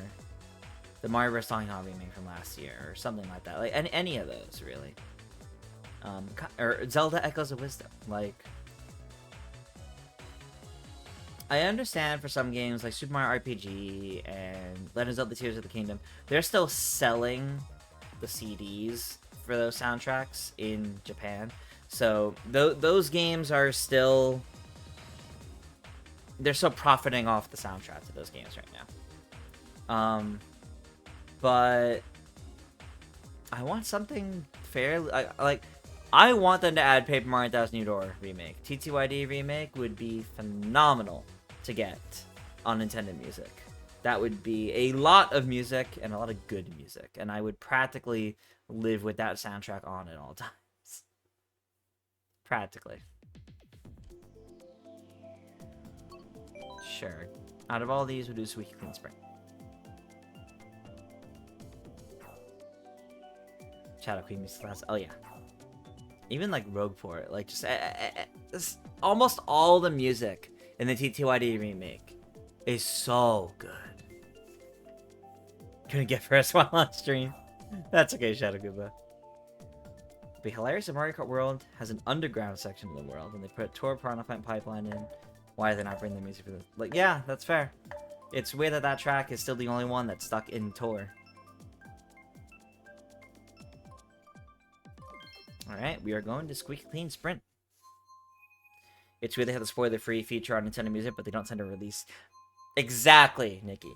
the Mario vs. Donkey Kong remake from last year, or something like that. Like any of those, really. Or Zelda Echoes of Wisdom. Like, I understand for some games like Super Mario RPG and Legend of Zelda Tears of the Kingdom, they're still selling the CDs for those soundtracks in Japan. So those games are still... They're still profiting off the soundtrack to those games right now. But I want something fairly... I want them to add Paper Mario Thousand Year Door remake. TTYD remake would be phenomenal to get on Nintendo Music. That would be a lot of music and a lot of good music, and I would practically live with that soundtrack on at all times. Practically. Sure. Out of all these, we'll do Squeaky Clean Spring. Shadow Queen music class. Oh yeah. Even like Rogueport, like just almost all the music in the TTYD remake is so good. Couldn't get first while on stream. That's okay, Shadow Goomba. It'd be hilarious if Mario Kart World has an underground section of the world and they put a Tour Piranha Pipeline in. Why are they not bringing the music for this? Like, yeah, that's fair. It's weird that that track is still the only one that's stuck in Tour. Alright, we are going to Squeaky Clean Sprint. It's weird they have the spoiler-free feature on Nintendo Music, but they don't tend to release... Exactly, Nikki.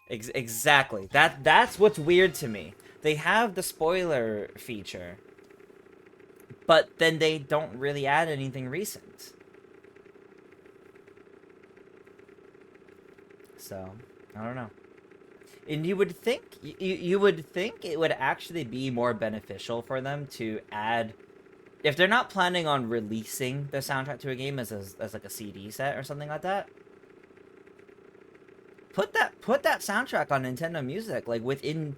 Exactly. That's what's weird to me. They have the spoiler feature, but then they don't really add anything recent. So, I don't know. And you would think you would think it would actually be more beneficial for them to add, if they're not planning on releasing the soundtrack to a game as like a CD set or something like that. Put that soundtrack on Nintendo Music like within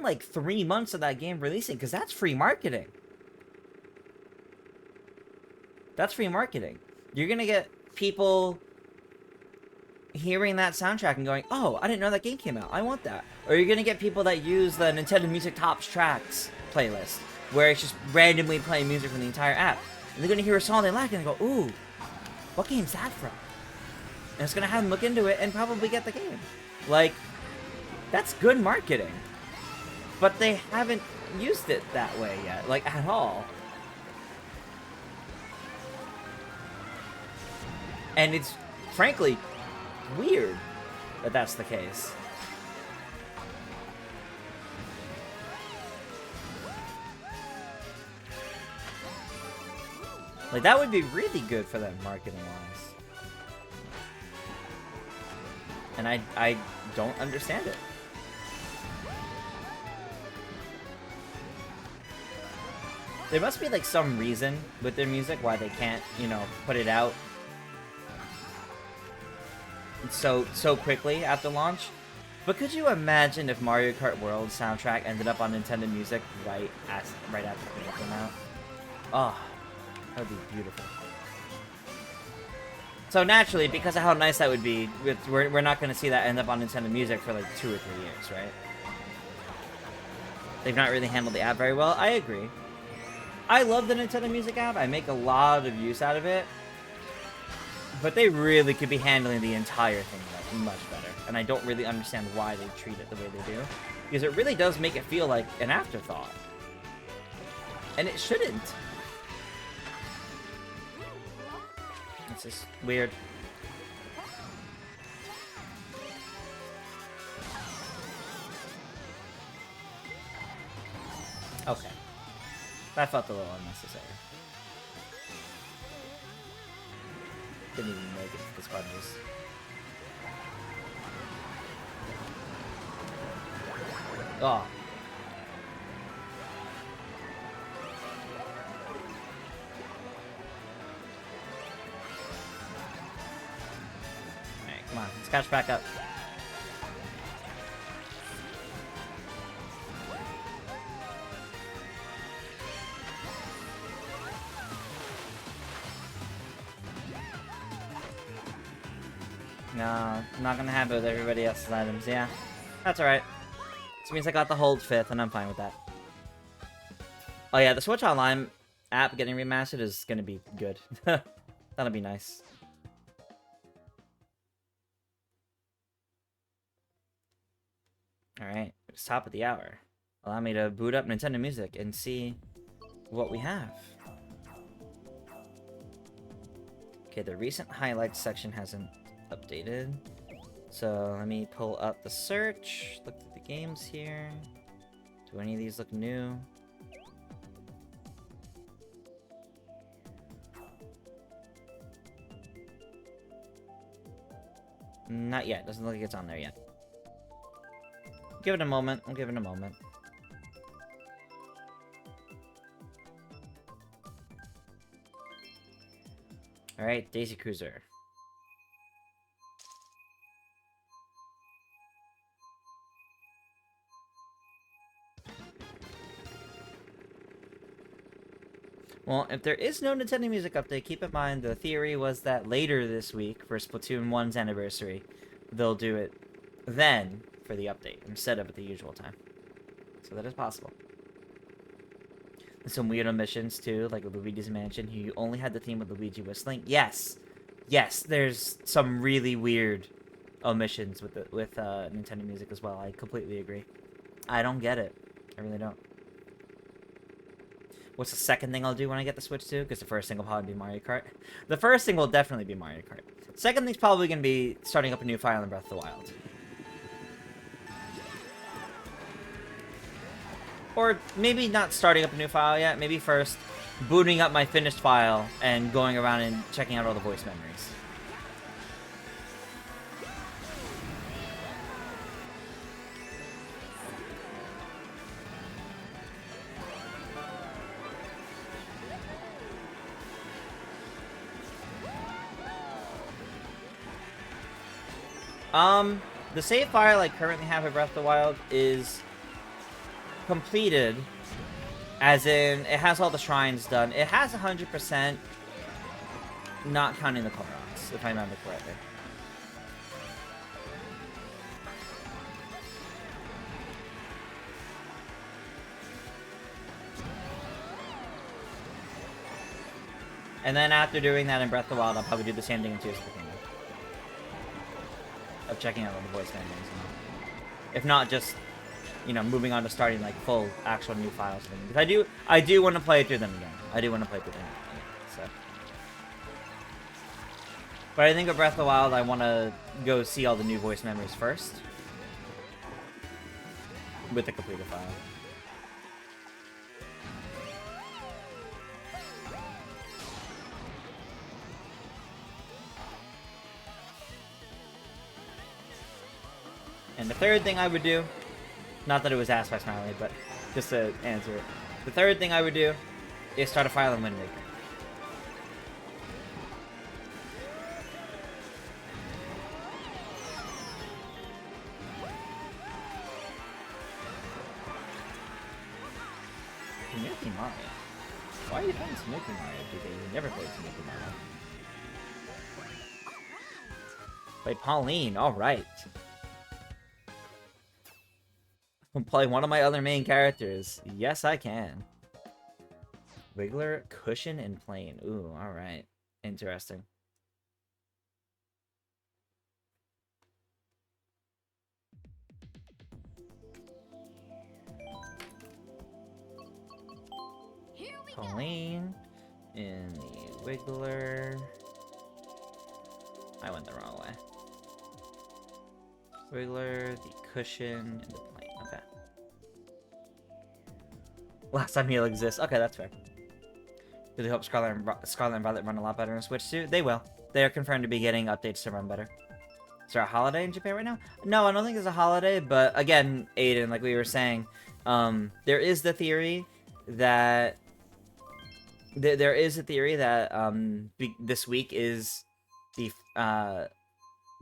like 3 months of that game releasing, because that's free marketing. That's free marketing. You're gonna get people hearing that soundtrack and going, oh, I didn't know that game came out. I want that. Or you're going to get people that use the Nintendo Music Tops Tracks playlist, where it's just randomly playing music from the entire app. And they're going to hear a song they like and they go, ooh, what game's that from? And it's going to have them look into it and probably get the game. Like, That's good marketing. But they haven't used it that way yet, like, at all. And it's, frankly, weird that that's the case. Like, that would be really good for them, marketing-wise. And I don't understand it. There must be, like, some reason with their music why they can't, you know, put it out so quickly after launch. But could you imagine if Mario Kart World soundtrack ended up on Nintendo Music right after the game came out? Oh, that would be beautiful. So naturally, because of how nice that would be, we're not going to see that end up on Nintendo Music for like 2 or 3 years, right? They've not really handled the app very well. I agree. I love the Nintendo Music app. I make a lot of use out of it. But they really could be handling the entire thing like, much better. And I don't really understand why they treat it the way they do. Because it really does make it feel like an afterthought. And it shouldn't. It's just weird. Okay. That felt a little unnecessary. Didn't even make it to the sponges. Oh. Alright, come on. Let's catch back up. No, I'm not gonna have it with everybody else's items. Yeah, that's alright. This means I got the hold 5th, and I'm fine with that. Oh yeah, the Switch Online app getting remastered is gonna be good. That'll be nice. Alright, it's top of the hour. Allow me to boot up Nintendo Music and see what we have. Okay, the recent highlights section hasn't updated. So let me pull up the search, look at the games here. Do any of these look new? Not yet, doesn't look like it's on there yet. Give it a moment, I'll give it a moment. Alright, Daisy Cruiser. Well, if there is no Nintendo Music update, keep in mind the theory was that later this week, for Splatoon 1's anniversary, they'll do it then for the update, instead of at the usual time. So that is possible. And some weird omissions, too, like with Luigi's Mansion, you only had the theme with Luigi whistling. Yes! Yes, there's some really weird omissions with Nintendo Music as well. I completely agree. I don't get it. I really don't. What's the second thing I'll do when I get the Switch 2? Because the first thing will probably be Mario Kart. The first thing will definitely be Mario Kart. Second thing's probably going to be starting up a new file in Breath of the Wild. Or maybe not starting up a new file yet. Maybe first booting up my finished file and going around and checking out all the voice memories. The save file I currently have in Breath of the Wild is completed, as in, it has all the shrines done. It has 100%, not counting the Korons, if I remember correctly. And then after doing that in Breath of the Wild, I'll probably do the same thing in Tears of the Kingdom. Of checking out all the voice memories and all. If not, just, you know, moving on to starting like full actual new files. Because I do want to play through them again. I do want to play through them again. So. But I think with Breath of the Wild, I want to go see all the new voice memories first. With the completed file. And the third thing I would do, not that it was asked by Smiley, but just to answer it. The third thing I would do is start a file in Wind Waker. Tanuki Mario? Why are you playing Tanuki Mario, DK? You never played Tanuki Mario. Play Pauline, alright. Play one of my other main characters. Yes, I can. Wiggler, Cushion, and Plane. Ooh, alright. Interesting. Pauline in the Wiggler. I went the wrong way. Wiggler, the Cushion, and the Plane. Okay. Last time he'll exist. Okay, that's fair. Really hope Scarlet and Violet run a lot better in Switch 2. They will. They are confirmed to be getting updates to run better. Is there a holiday in Japan right now? No, I don't think there's a holiday, but again, Aiden, like we were saying, there is the theory that this week is the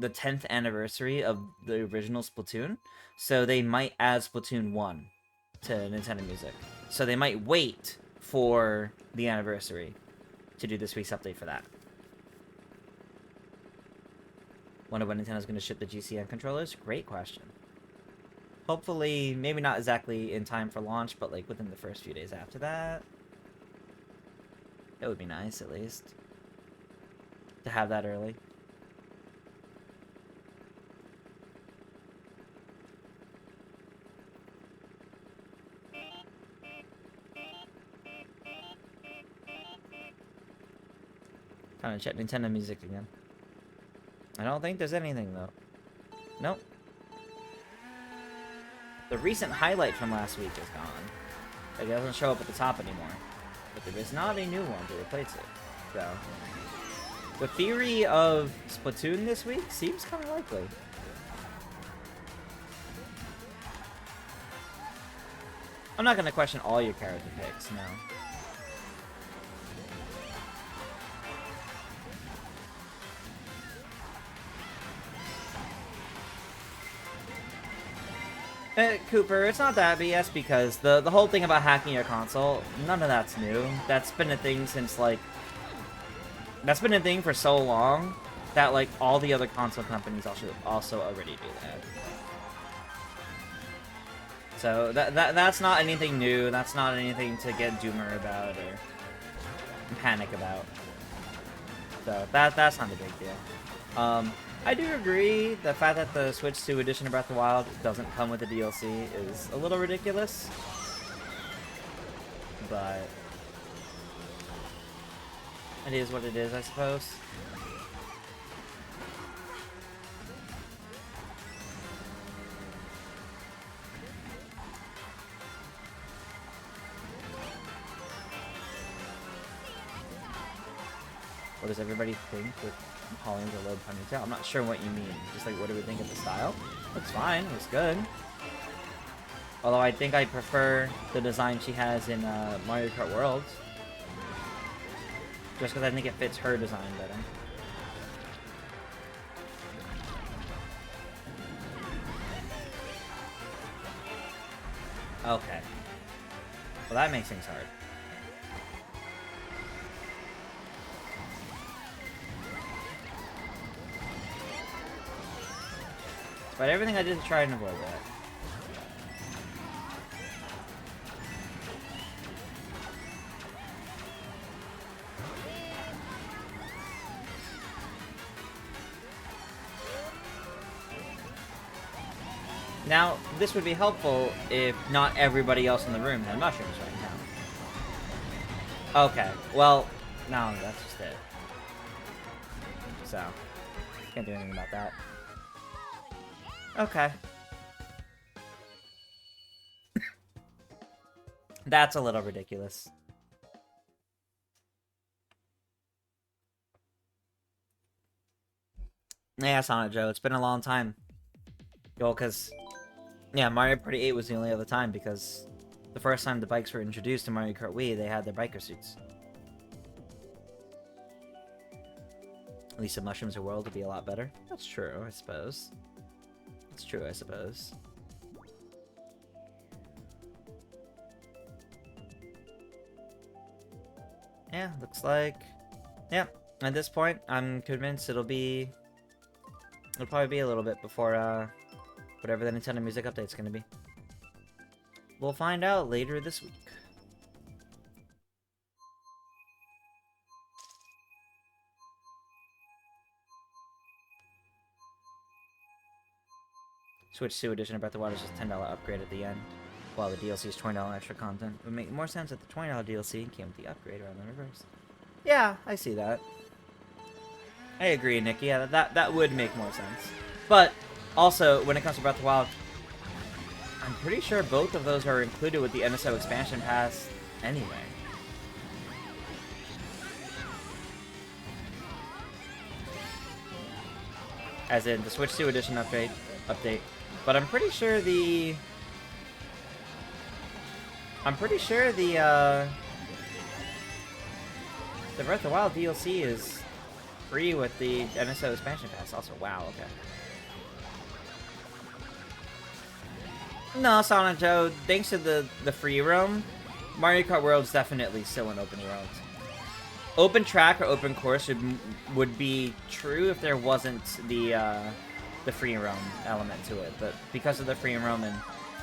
10th anniversary of the original Splatoon, so they might add Splatoon 1 to Nintendo Music. So they might wait for the anniversary to do this week's update for that. Wonder when Nintendo's going to ship the GCN controllers? Great question. Hopefully, maybe not exactly in time for launch, but like within the first few days after that. It would be nice, at least, to have that early. Time to check Nintendo Music again. I don't think there's anything, though. Nope. The recent highlight from last week is gone. Like, it doesn't show up at the top anymore. But there is not a new one to replace it. So, the theory of Splatoon this week seems kind of likely. I'm not going to question all your character picks, no. Cooper, it's not that BS because the whole thing about hacking your console, none of that's new. That's been a thing since, like... That's been a thing for so long that, like, all the other console companies also already do that. So, that's not anything new. That's not anything to get doomer about or panic about. So, that's not a big deal. I do agree the fact that the Switch 2 edition of Breath of the Wild doesn't come with the DLC is a little ridiculous. But it is what it is, I suppose. What does everybody think with Pauline's a low ponytail? I'm not sure what you mean. Just like, what do we think of the style? Looks fine. Looks good. Although I think I prefer the design she has in Mario Kart Worlds. Just because I think it fits her design better. Okay. Well, that makes things hard. But everything I did to try and avoid that. Now, this would be helpful if not everybody else in the room had mushrooms right now. Okay, well, no, that's just it. So, can't do anything about that. Okay. That's a little ridiculous. Yeah, Sonic Joe, it's been a long time. Well, because, yeah, Mario Party 8 was the only other time, because the first time the bikes were introduced in Mario Kart Wii, they had their biker suits. At least the Mushrooms World would be a lot better. That's true, I suppose. That's true, I suppose. Yeah, looks like... Yeah, at this point, I'm convinced it'll probably be a little bit before, whatever the Nintendo Music Update's gonna be. We'll find out later this week. Switch 2 Edition of Breath of the Wild is just $10 upgrade at the end, while the DLC is $20 extra content. It would make more sense if the $20 DLC came with the upgrade rather than reverse. Yeah, I see that. I agree, Nick. Yeah, that would make more sense. But, also, when it comes to Breath of the Wild, I'm pretty sure both of those are included with the NSO expansion pass anyway. As in, the Switch 2 Edition update. But I'm pretty sure the Breath of the Wild DLC is free with the NSO expansion pass also. Wow, okay. No, Sonic Joe, thanks to the free roam, Mario Kart World is definitely still an open world. Open track or open course would be true if there wasn't the free roam element to it, but because of the free roam and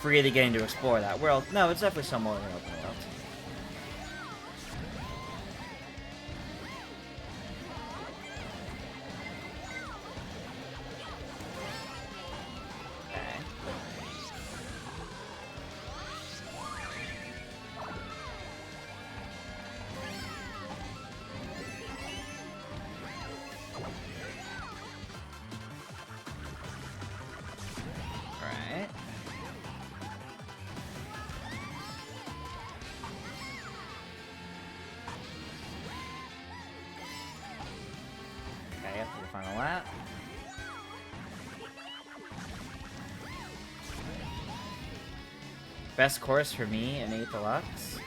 freely getting to explore that world, no, it's definitely still more than an open world. Final lap. Best course for me in 8 Deluxe.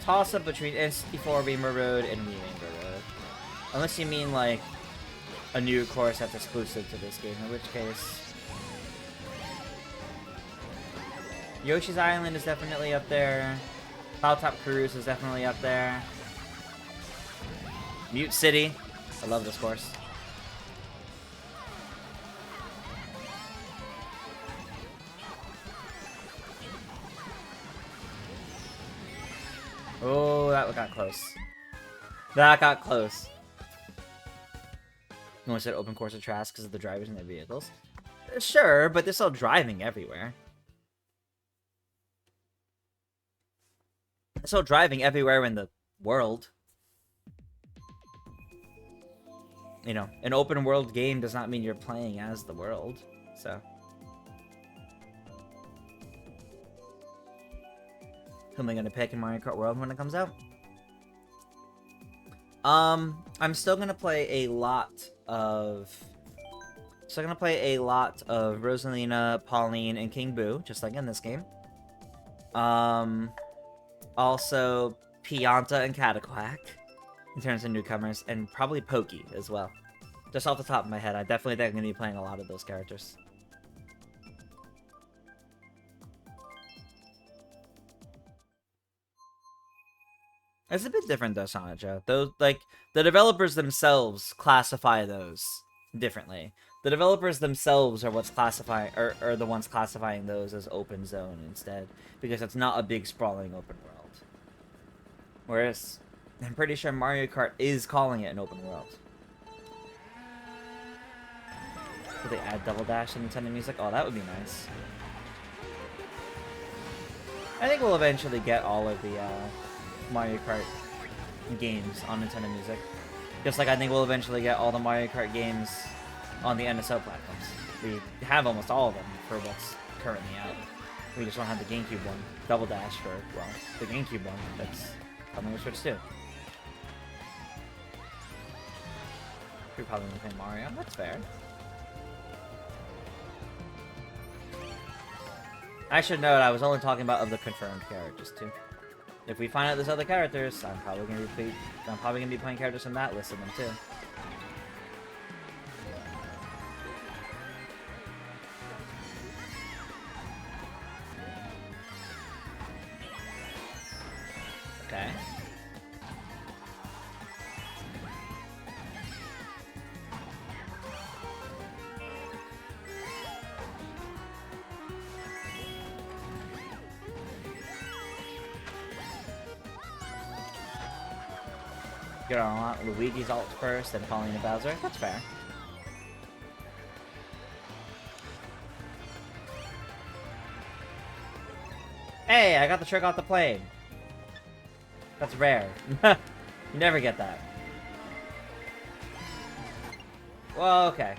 Toss up between N64 Rainbow Road and Wii Rainbow Road. Unless you mean like a new course that's exclusive to this game, in which case Yoshi's Island is definitely up there. Cloud Top Cruise is definitely up there. Mute City. I love this course. Oh, that got close. That got close. You want to say open course of Trask because of the drivers and their vehicles? Sure, but they're still driving everywhere. They're still driving everywhere in the world. You know, an open world game does not mean you're playing as the world, so. Who am I gonna pick in Mario Kart World when it comes out? I'm still gonna play a lot of... Rosalina, Pauline, and King Boo, just like in this game. Also, Pianta and Cataquack, in terms of newcomers, and probably Pokey as well. Just off the top of my head, I definitely think I'm going to be playing a lot of those characters. It's a bit different though, Sonic Joe. Those, like, the developers themselves classify those differently. The developers themselves are what's classifying, are the ones classifying those as open zone instead, because it's not a big sprawling open world. Whereas, I'm pretty sure Mario Kart is calling it an open world. Could they add Double Dash to Nintendo Music? Oh, that would be nice. I think we'll eventually get all of the Mario Kart games on Nintendo Music. Just like I think we'll eventually get all the Mario Kart games on the NSO platforms. We have almost all of them for what's currently out. We just don't have the GameCube one. Double Dash for, well, the GameCube one. That's coming to Switch too. You're probably gonna play Mario. That's fair. I should note I was only talking about of the confirmed characters too. If we find out there's other characters, I'm probably gonna be playing characters from that list of them too. Okay. You're gonna unlock Luigi's ult first, then Pauline and Bowser. That's fair. Hey, I got the trick off the plane. That's rare. You never get that. Well, okay.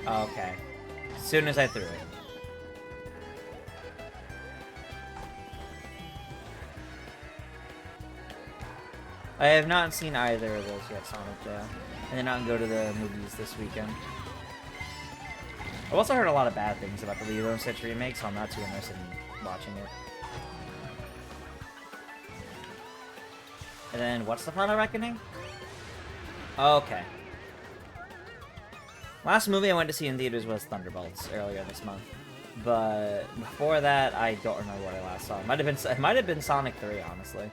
Okay. As soon as I threw it. I have not seen either of those yet, Sonic Jail. I did not go to the movies this weekend. I've also heard a lot of bad things about the Lilo & Stitch remake, so I'm not too interested in watching it. And then, what's the Final Reckoning? Okay. Last movie I went to see in theaters was Thunderbolts earlier this month. But before that, I don't remember what I last saw. It might have been Sonic 3, honestly.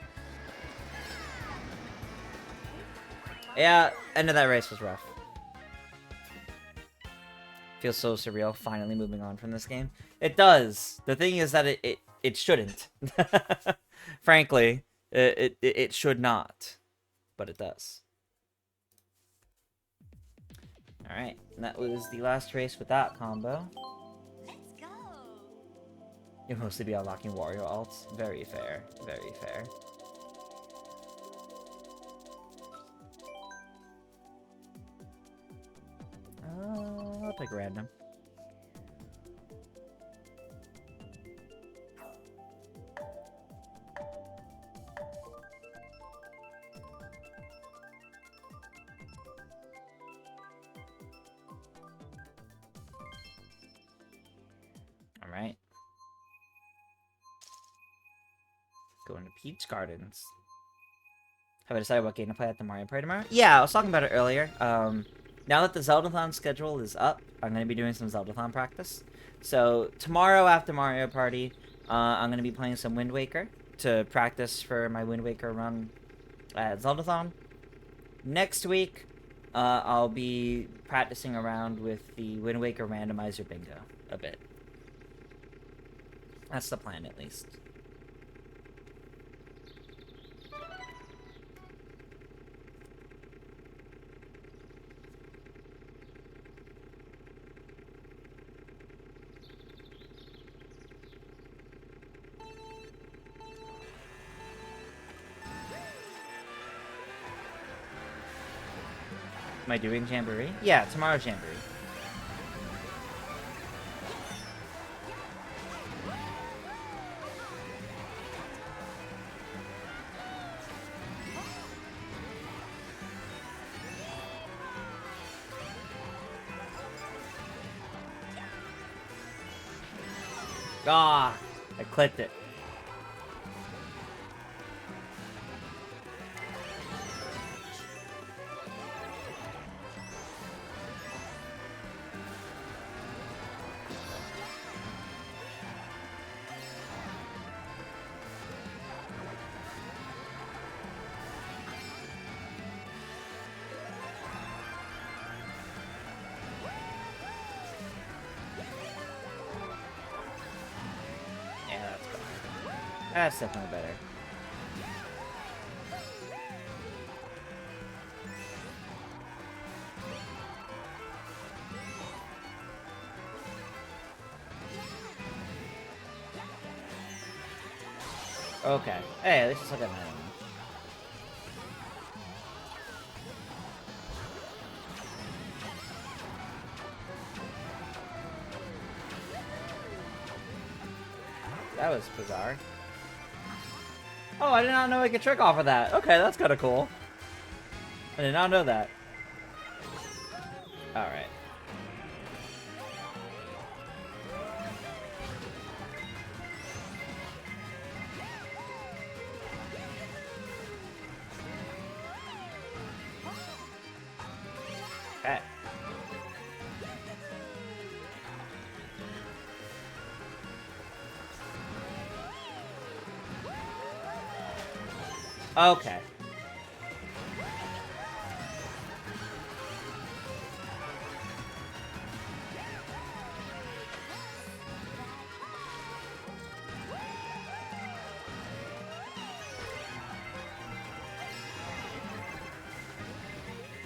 Yeah, end of that race was rough. Feels so surreal, finally moving on from this game. It does. The thing is that it shouldn't. Frankly, it should not. But it does. Alright, that was the last race with that combo. Let's go. You'll mostly be unlocking Wario alts. Very fair. Very fair. I'll pick random. Alright. Going to Peach Gardens. Have I decided what game to play at the Mario Party tomorrow? Yeah, I was talking about it earlier. Now that the Zeldathon schedule is up, I'm going to be doing some Zeldathon practice. So, tomorrow after Mario Party, I'm going to be playing some Wind Waker to practice for my Wind Waker run at Zeldathon. Next week, I'll be practicing around with the Wind Waker Randomizer Bingo a bit. That's the plan, at least. Am I doing Jamboree? Yeah, tomorrow Jamboree. Ah, I clicked it. That's definitely better. Okay. Hey, at least it's like a 9. That was bizarre. Oh, I did not know I could trick off of that. Okay, that's kind of cool. I did not know that. Alright. Okay. Okay.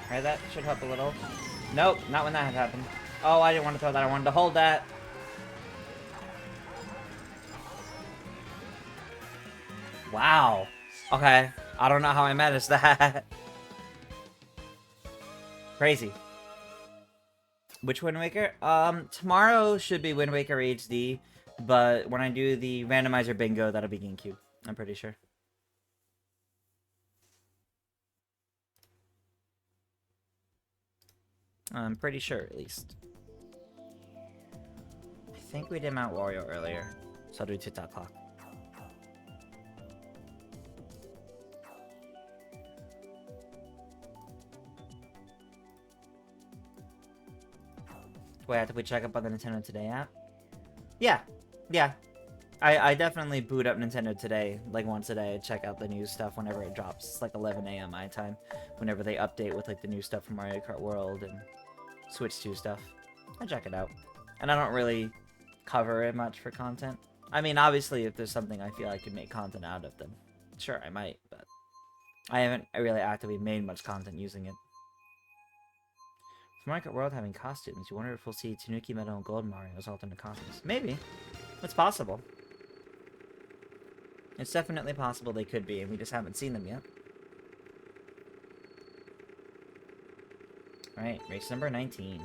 Alright, that should help a little. Nope, not when that had happened. Oh, I didn't want to throw that. I wanted to hold that. Wow. Okay. I don't know how I managed that. Crazy. Which Wind Waker? Tomorrow should be Wind Waker HD, but when I do the randomizer bingo, that'll be GameCube. I'm pretty sure. I'm pretty sure, at least. I think we did Mount Wario earlier, so I'll do TikTok clock. Do I have to play check up on the Nintendo Today app? Yeah. Yeah. I definitely boot up Nintendo Today, like, once a day, check out the new stuff whenever it drops. It's like 11 a.m. my time, whenever they update with, like, the new stuff from Mario Kart World and Switch 2 stuff. I check it out. And I don't really cover it much for content. I mean, obviously, if there's something I feel I could make content out of, then sure, I might, but I haven't really actively made much content using it. With Mario Kart World having costumes, you wonder if we'll see Tanuki, Metal, and Gold Mario's alternate costumes. Maybe. It's possible. It's definitely possible they could be, and we just haven't seen them yet. Alright, race number 19.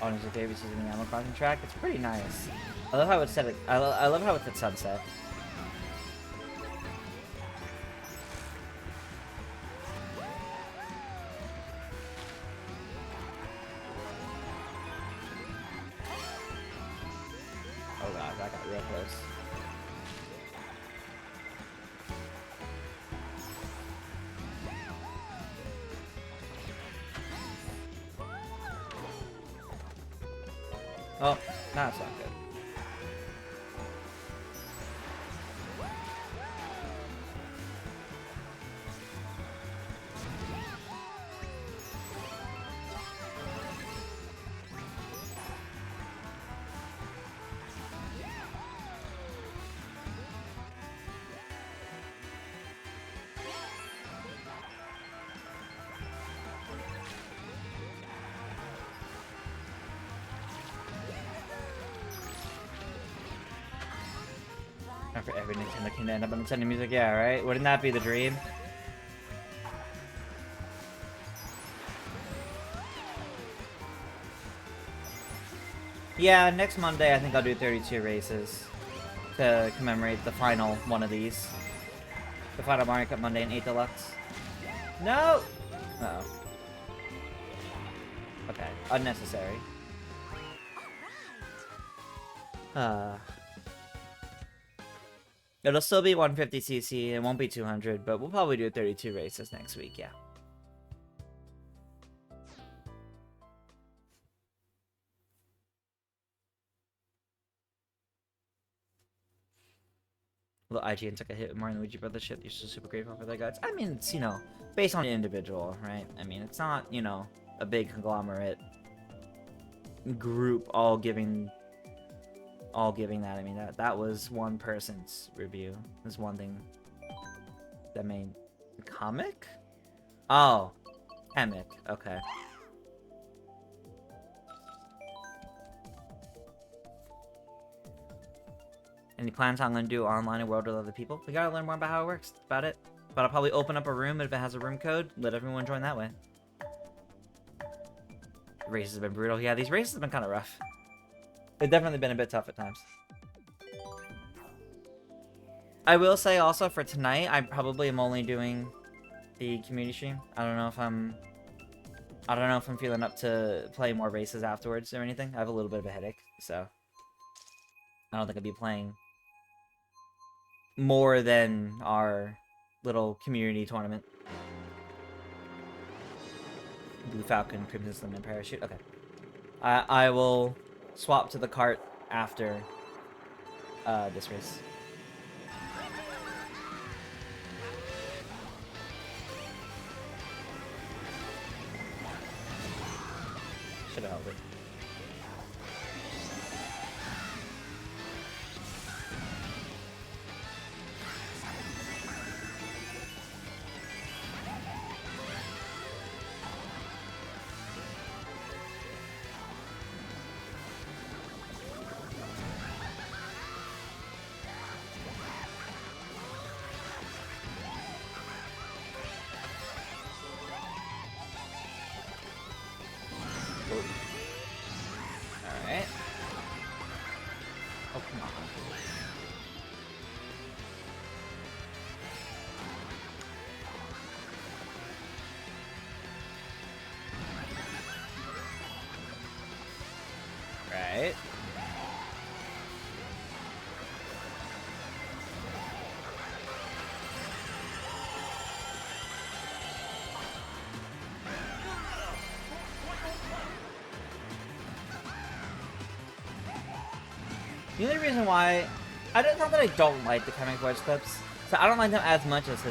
Oh, and there's a baby using the Animal Crossing track. It's pretty nice. I love how it's set. I love how it's at sunset. Oh god, that got real close. Oh, that's not good. Not for every Nintendo can end up on Nintendo Music, yeah, right? Wouldn't that be the dream? Yeah, next Monday I think I'll do 32 races to commemorate the final one of these. The final Mario Kart Monday and 8 Deluxe. No! Uh-oh. Okay, unnecessary. It'll still be 150cc, it won't be 200, but we'll probably do 32 races next week, yeah. Although IGN took a hit with Mario and Luigi Brothers shit, you're still super grateful for their guides. I mean, it's, you know, based on the individual, right? I mean, it's not, you know, a big conglomerate group all giving that. I mean, that was one person's review. There's one thing that made comic? Oh, comic. Okay. Any plans I'm gonna do online and world with other people? We gotta learn more about how it works. That's about it. But I'll probably open up a room, and if it has a room code, let everyone join that way. Races have been brutal. Yeah, these races have been kind of rough. They've definitely been a bit tough at times. I will say also for tonight, I probably am only doing the community stream. I don't know if I'm feeling up to play more races afterwards or anything. I have a little bit of a headache, so I don't think I'll be playing more than our little community tournament. Blue Falcon, Crimson Slim, and Parachute. Okay. I will swap to the cart after this race. Should have held it. Alright. Oh, come on. Right. The only reason why, not that I don't like the Chemix voice clips, so I don't like them as much as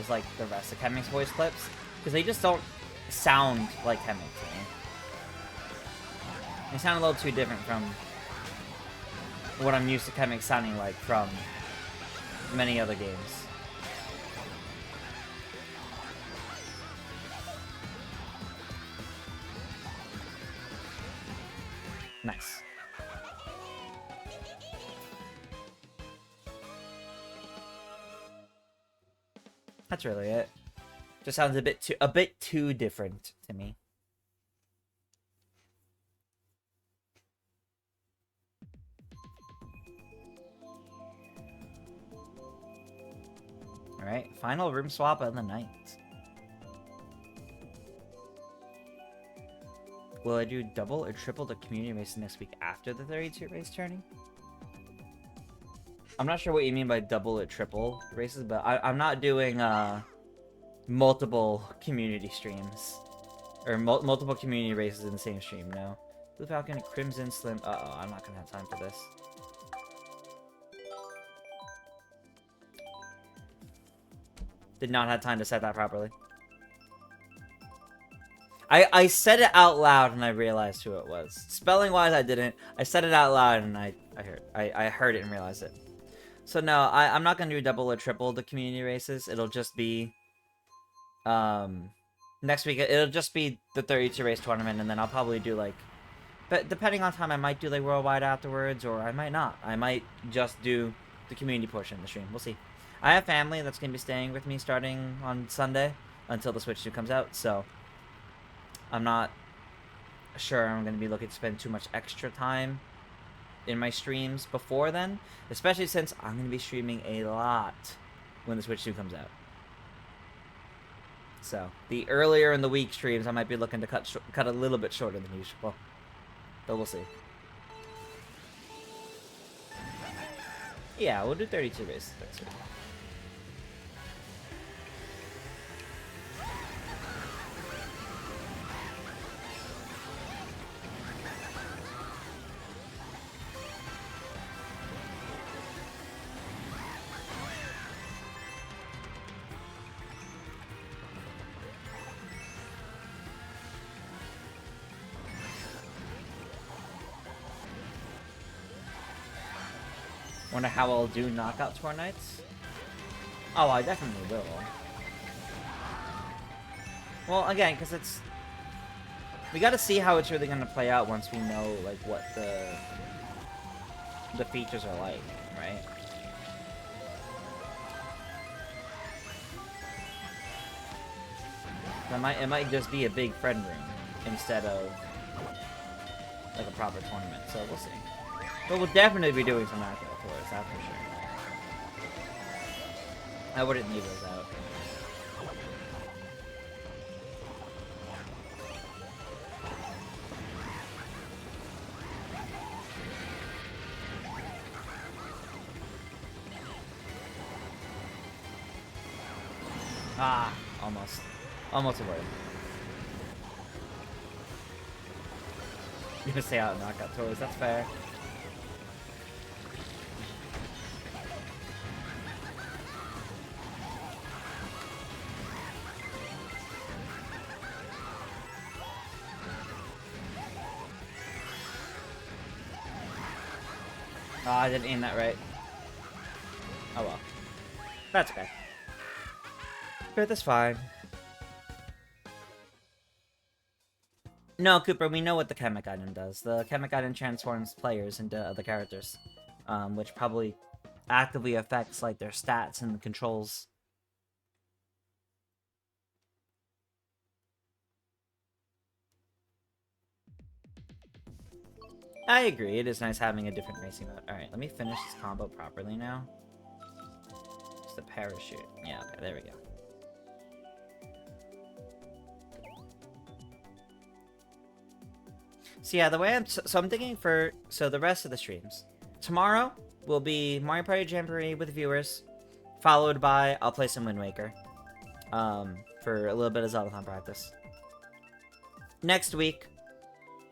like the rest of Chemix voice clips, because they just don't sound like Chemix to me. They sound a little too different from what I'm used to Chemix sounding like from many other games. Nice. That's really it. Just sounds a bit too different to me. All right, final room swap of the night. Will I do double or triple the community race next week after the 32 race tourney? I'm not sure what you mean by double or triple races, but I'm not doing multiple community streams. Or multiple community races in the same stream, no. Blue Falcon, Crimson Slim. Uh-oh, I'm not gonna have time for this. Did not have time to set that properly. I said it out loud and I realized who it was. Spelling wise, I didn't. I said it out loud and I heard it and realized it. So no, I'm not gonna do double or triple the community races. It'll just be next week. It'll just be the 32 race tournament, and then I'll probably do like, but depending on time, I might do like worldwide afterwards, or I might not. I might just do the community portion of the stream. We'll see. I have family that's gonna be staying with me starting on Sunday until the Switch 2 comes out, so I'm not sure I'm gonna be looking to spend too much extra time in my streams before then, especially since I'm gonna be streaming a lot when the Switch 2 comes out. So the earlier in the week streams, I might be looking to cut a little bit shorter than usual, but we'll see. Yeah, we'll do 32 races next week. Wonder how I'll do knockout tour nights? Oh, I definitely will. Well, again, because it's... We gotta see how it's really gonna play out once we know, like, what the features are like, right? It might just be a big friend room instead of like a proper tournament, so we'll see. But we'll definitely be doing some knockout tours, that's for sure. I wouldn't leave those out. Ah, almost. Almost avoided. You're gonna stay out and knockout tours, that's fair. Oh, I didn't aim that right. Oh well. That's okay. But that's fine. No, Cooper, we know what the Chemic item does. The Chemic item transforms players into other characters, which probably actively affects, like, their stats and the controls. I agree, it is nice having a different racing mode. Alright, let me finish this combo properly now. Just a parachute. Yeah, okay, there we go. So yeah, the way I'm thinking for the rest of the streams. Tomorrow will be Mario Party Jamboree with viewers, followed by I'll play some Wind Waker, for a little bit of Zeldathon practice. Next week,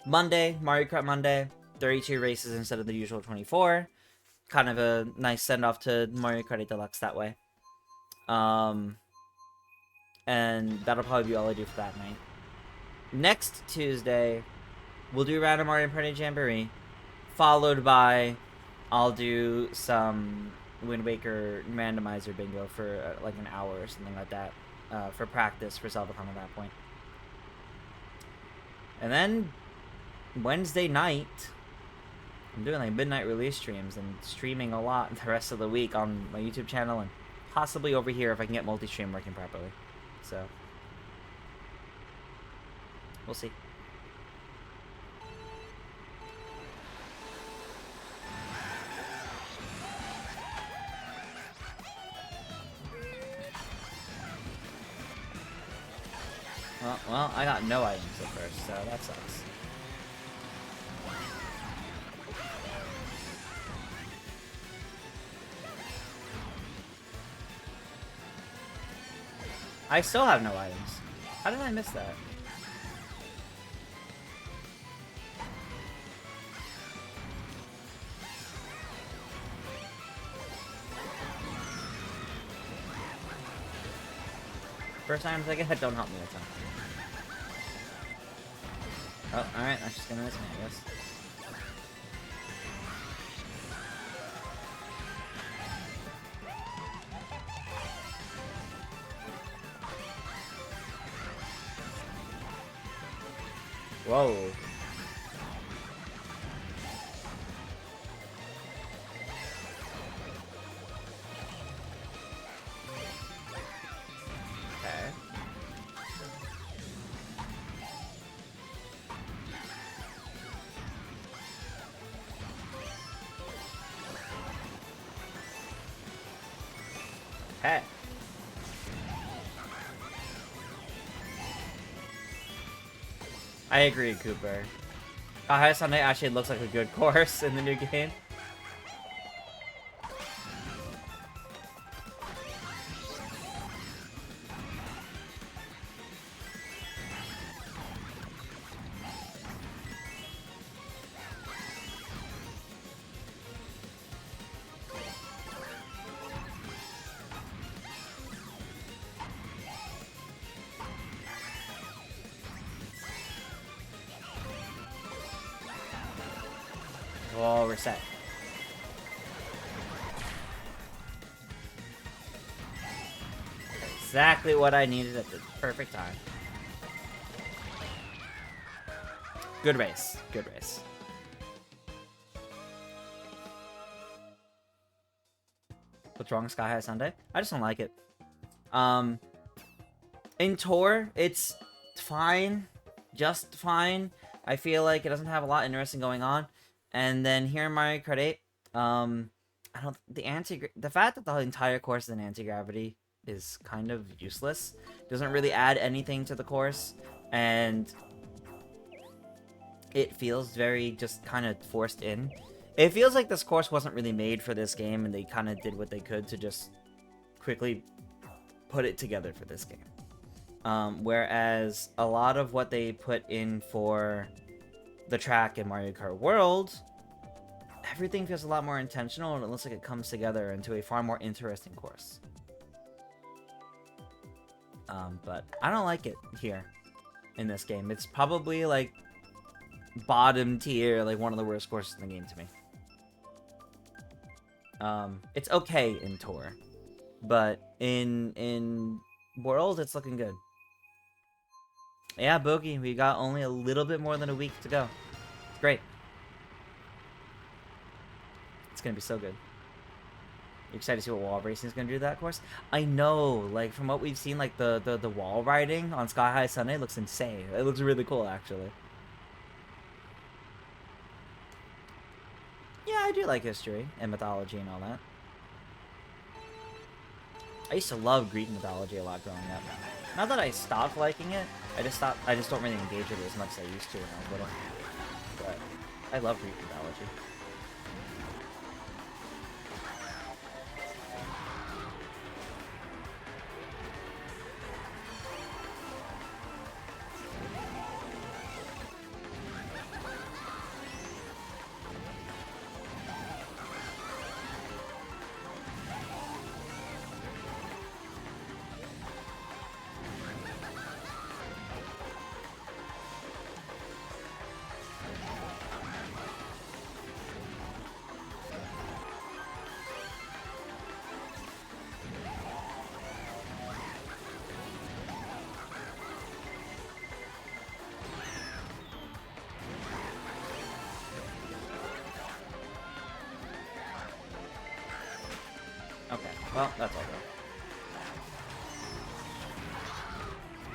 Monday, Mario Kart Monday, 32 races instead of the usual 24. Kind of a nice send off to Mario Kart 8 Deluxe that way. And that'll probably be all I do for that night. Next Tuesday, we'll do Random Mario Party Jamboree, followed by I'll do some Wind Waker randomizer bingo for like an hour or something like that, for practice for Zeldathon at that point. And then Wednesday night, I'm doing like midnight release streams and streaming a lot the rest of the week on my YouTube channel and possibly over here if I can get multi-stream working properly. So, we'll see. Well, I got no items at first, so that sucks. I still have no items. How did I miss that? First items I get don't help me a ton. Oh, alright, that's just gonna miss me, I guess. Whoa. Okay. Hey. I agree, Cooper. High Sunday actually looks like a good course in the new game. Oh, we're set. exactly what I needed at the perfect time. Good race. Good race. What's wrong with Sky High Sunday? I just don't like it. In Tour, it's fine. Just fine. I feel like it doesn't have a lot interesting going on. And then here in Mario Kart 8, the fact that the entire course is an anti-gravity is kind of useless. Doesn't really add anything to the course, and it feels very just kind of forced in. It feels like this course wasn't really made for this game, and they kind of did what they could to just quickly put it together for this game. Whereas a lot of what they put in for the track in Mario Kart World, everything feels a lot more intentional, and it looks like it comes together into a far more interesting course. But I don't like it here in this game. It's probably like bottom tier, like one of the worst courses in the game to me. It's okay in Tour, but in World, it's looking good. Yeah, Bogey, we got only a little bit more than a week to go. It's great. It's gonna be so good. You excited to see what wall racing is gonna do to that course? I know, like from what we've seen, like the wall riding on Sky High Sunday looks insane. It looks really cool, actually. Yeah, I do like history and mythology and all that. I used to love Greek mythology a lot growing up. Not that I stopped liking it, I just don't really engage with it as much as I used to when I was little. But I love Greek mythology. Okay, well, that's all good.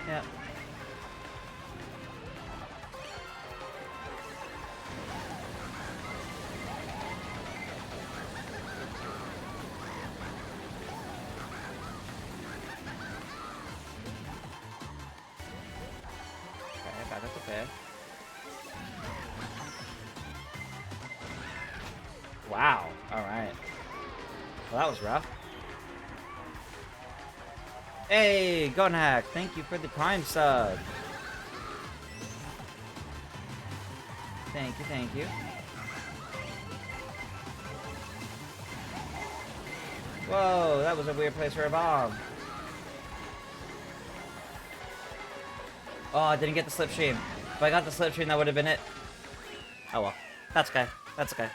Yeah. Okay, back up the pit. Wow, alright. Well, that was rough. Hey, Gunhack, thank you for the Prime sub. Thank you, thank you. Whoa, that was a weird place for a bomb. Oh, I didn't get the slipstream. If I got the slipstream, that would have been it. Oh well. That's okay. That's okay.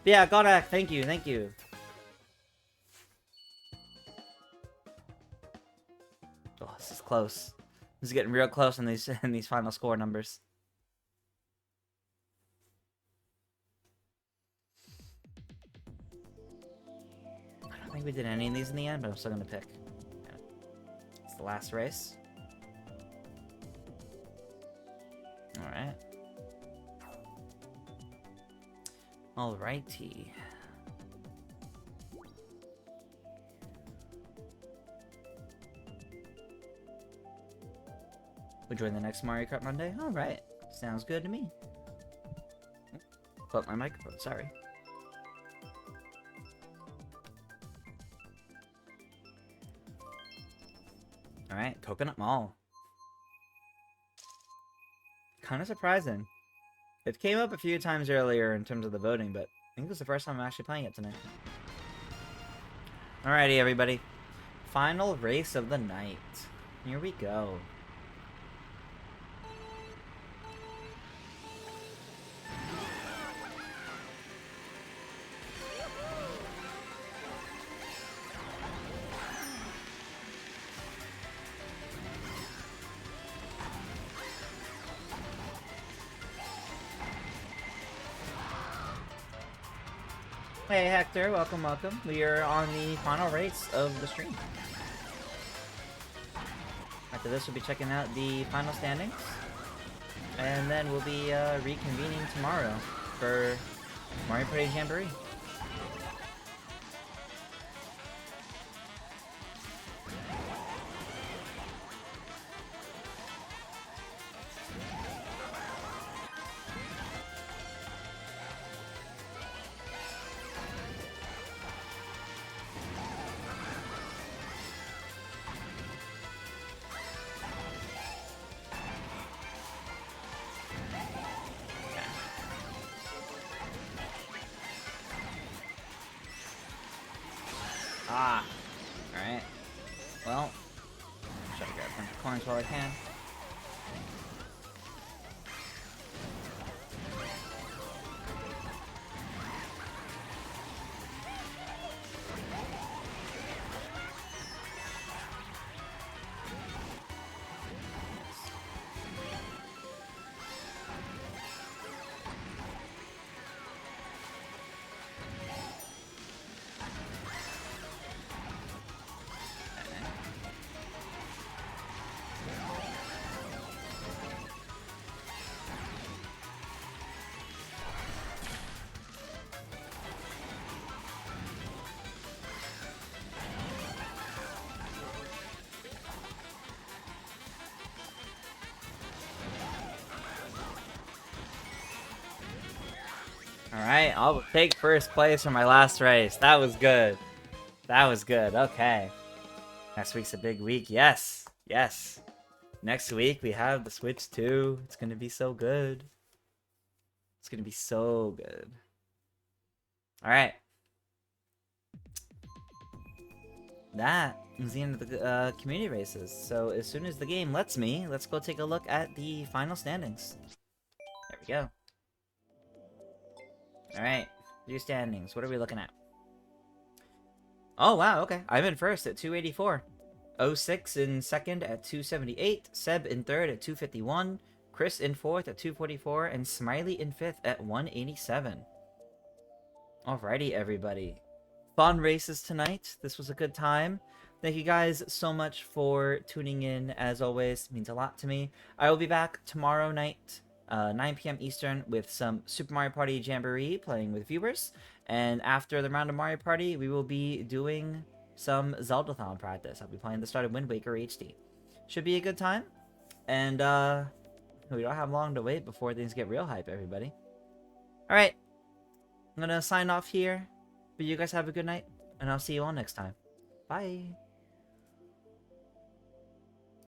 But yeah, Gunhack, thank you, thank you. Oh, this is close. This is getting real close in these final score numbers. I don't think we did any of these in the end, but I'm still gonna pick. Yeah. It's the last race. Alright. Alrighty. We'll join the next Mario Kart Monday? Alright. Sounds good to me. Put my microphone, sorry. Alright, Coconut Mall. Kind of surprising. It came up a few times earlier in terms of the voting, but I think this is the first time I'm actually playing it tonight. Alrighty, everybody. Final race of the night. Here we go. Hey Hector, welcome, welcome. We are on the final race of the stream. After this, we'll be checking out the final standings. And then we'll be reconvening tomorrow for Mario Party Jamboree. Ah, alright. Well, try to grab a bunch of coins while I can. Alright, I'll take first place for my last race. That was good. That was good. Okay. Next week's a big week. Yes. Yes. Next week we have the Switch 2. It's gonna be so good. It's gonna be so good. Alright. That is the end of the community races. So as soon as the game lets me, let's go take a look at the final standings. There we go. Alright. Your standings. What are we looking at? Oh, wow, okay. I'm in first at 284. 06 in second at 278. Seb in third at 251. Chris in fourth at 244. And Smiley in fifth at 187. Alrighty, everybody. Fun races tonight. This was a good time. Thank you guys so much for tuning in. As always, it means a lot to me. I will be back tomorrow night, 9 p.m. Eastern, with some Super Mario Party Jamboree playing with viewers. And after the round of Mario Party, we will be doing some Zeldathon practice. I'll be playing the start of Wind Waker HD. Should be a good time. And we don't have long to wait before things get real hype, everybody. Alright. I'm gonna sign off here. But you guys have a good night, and I'll see you all next time. Bye!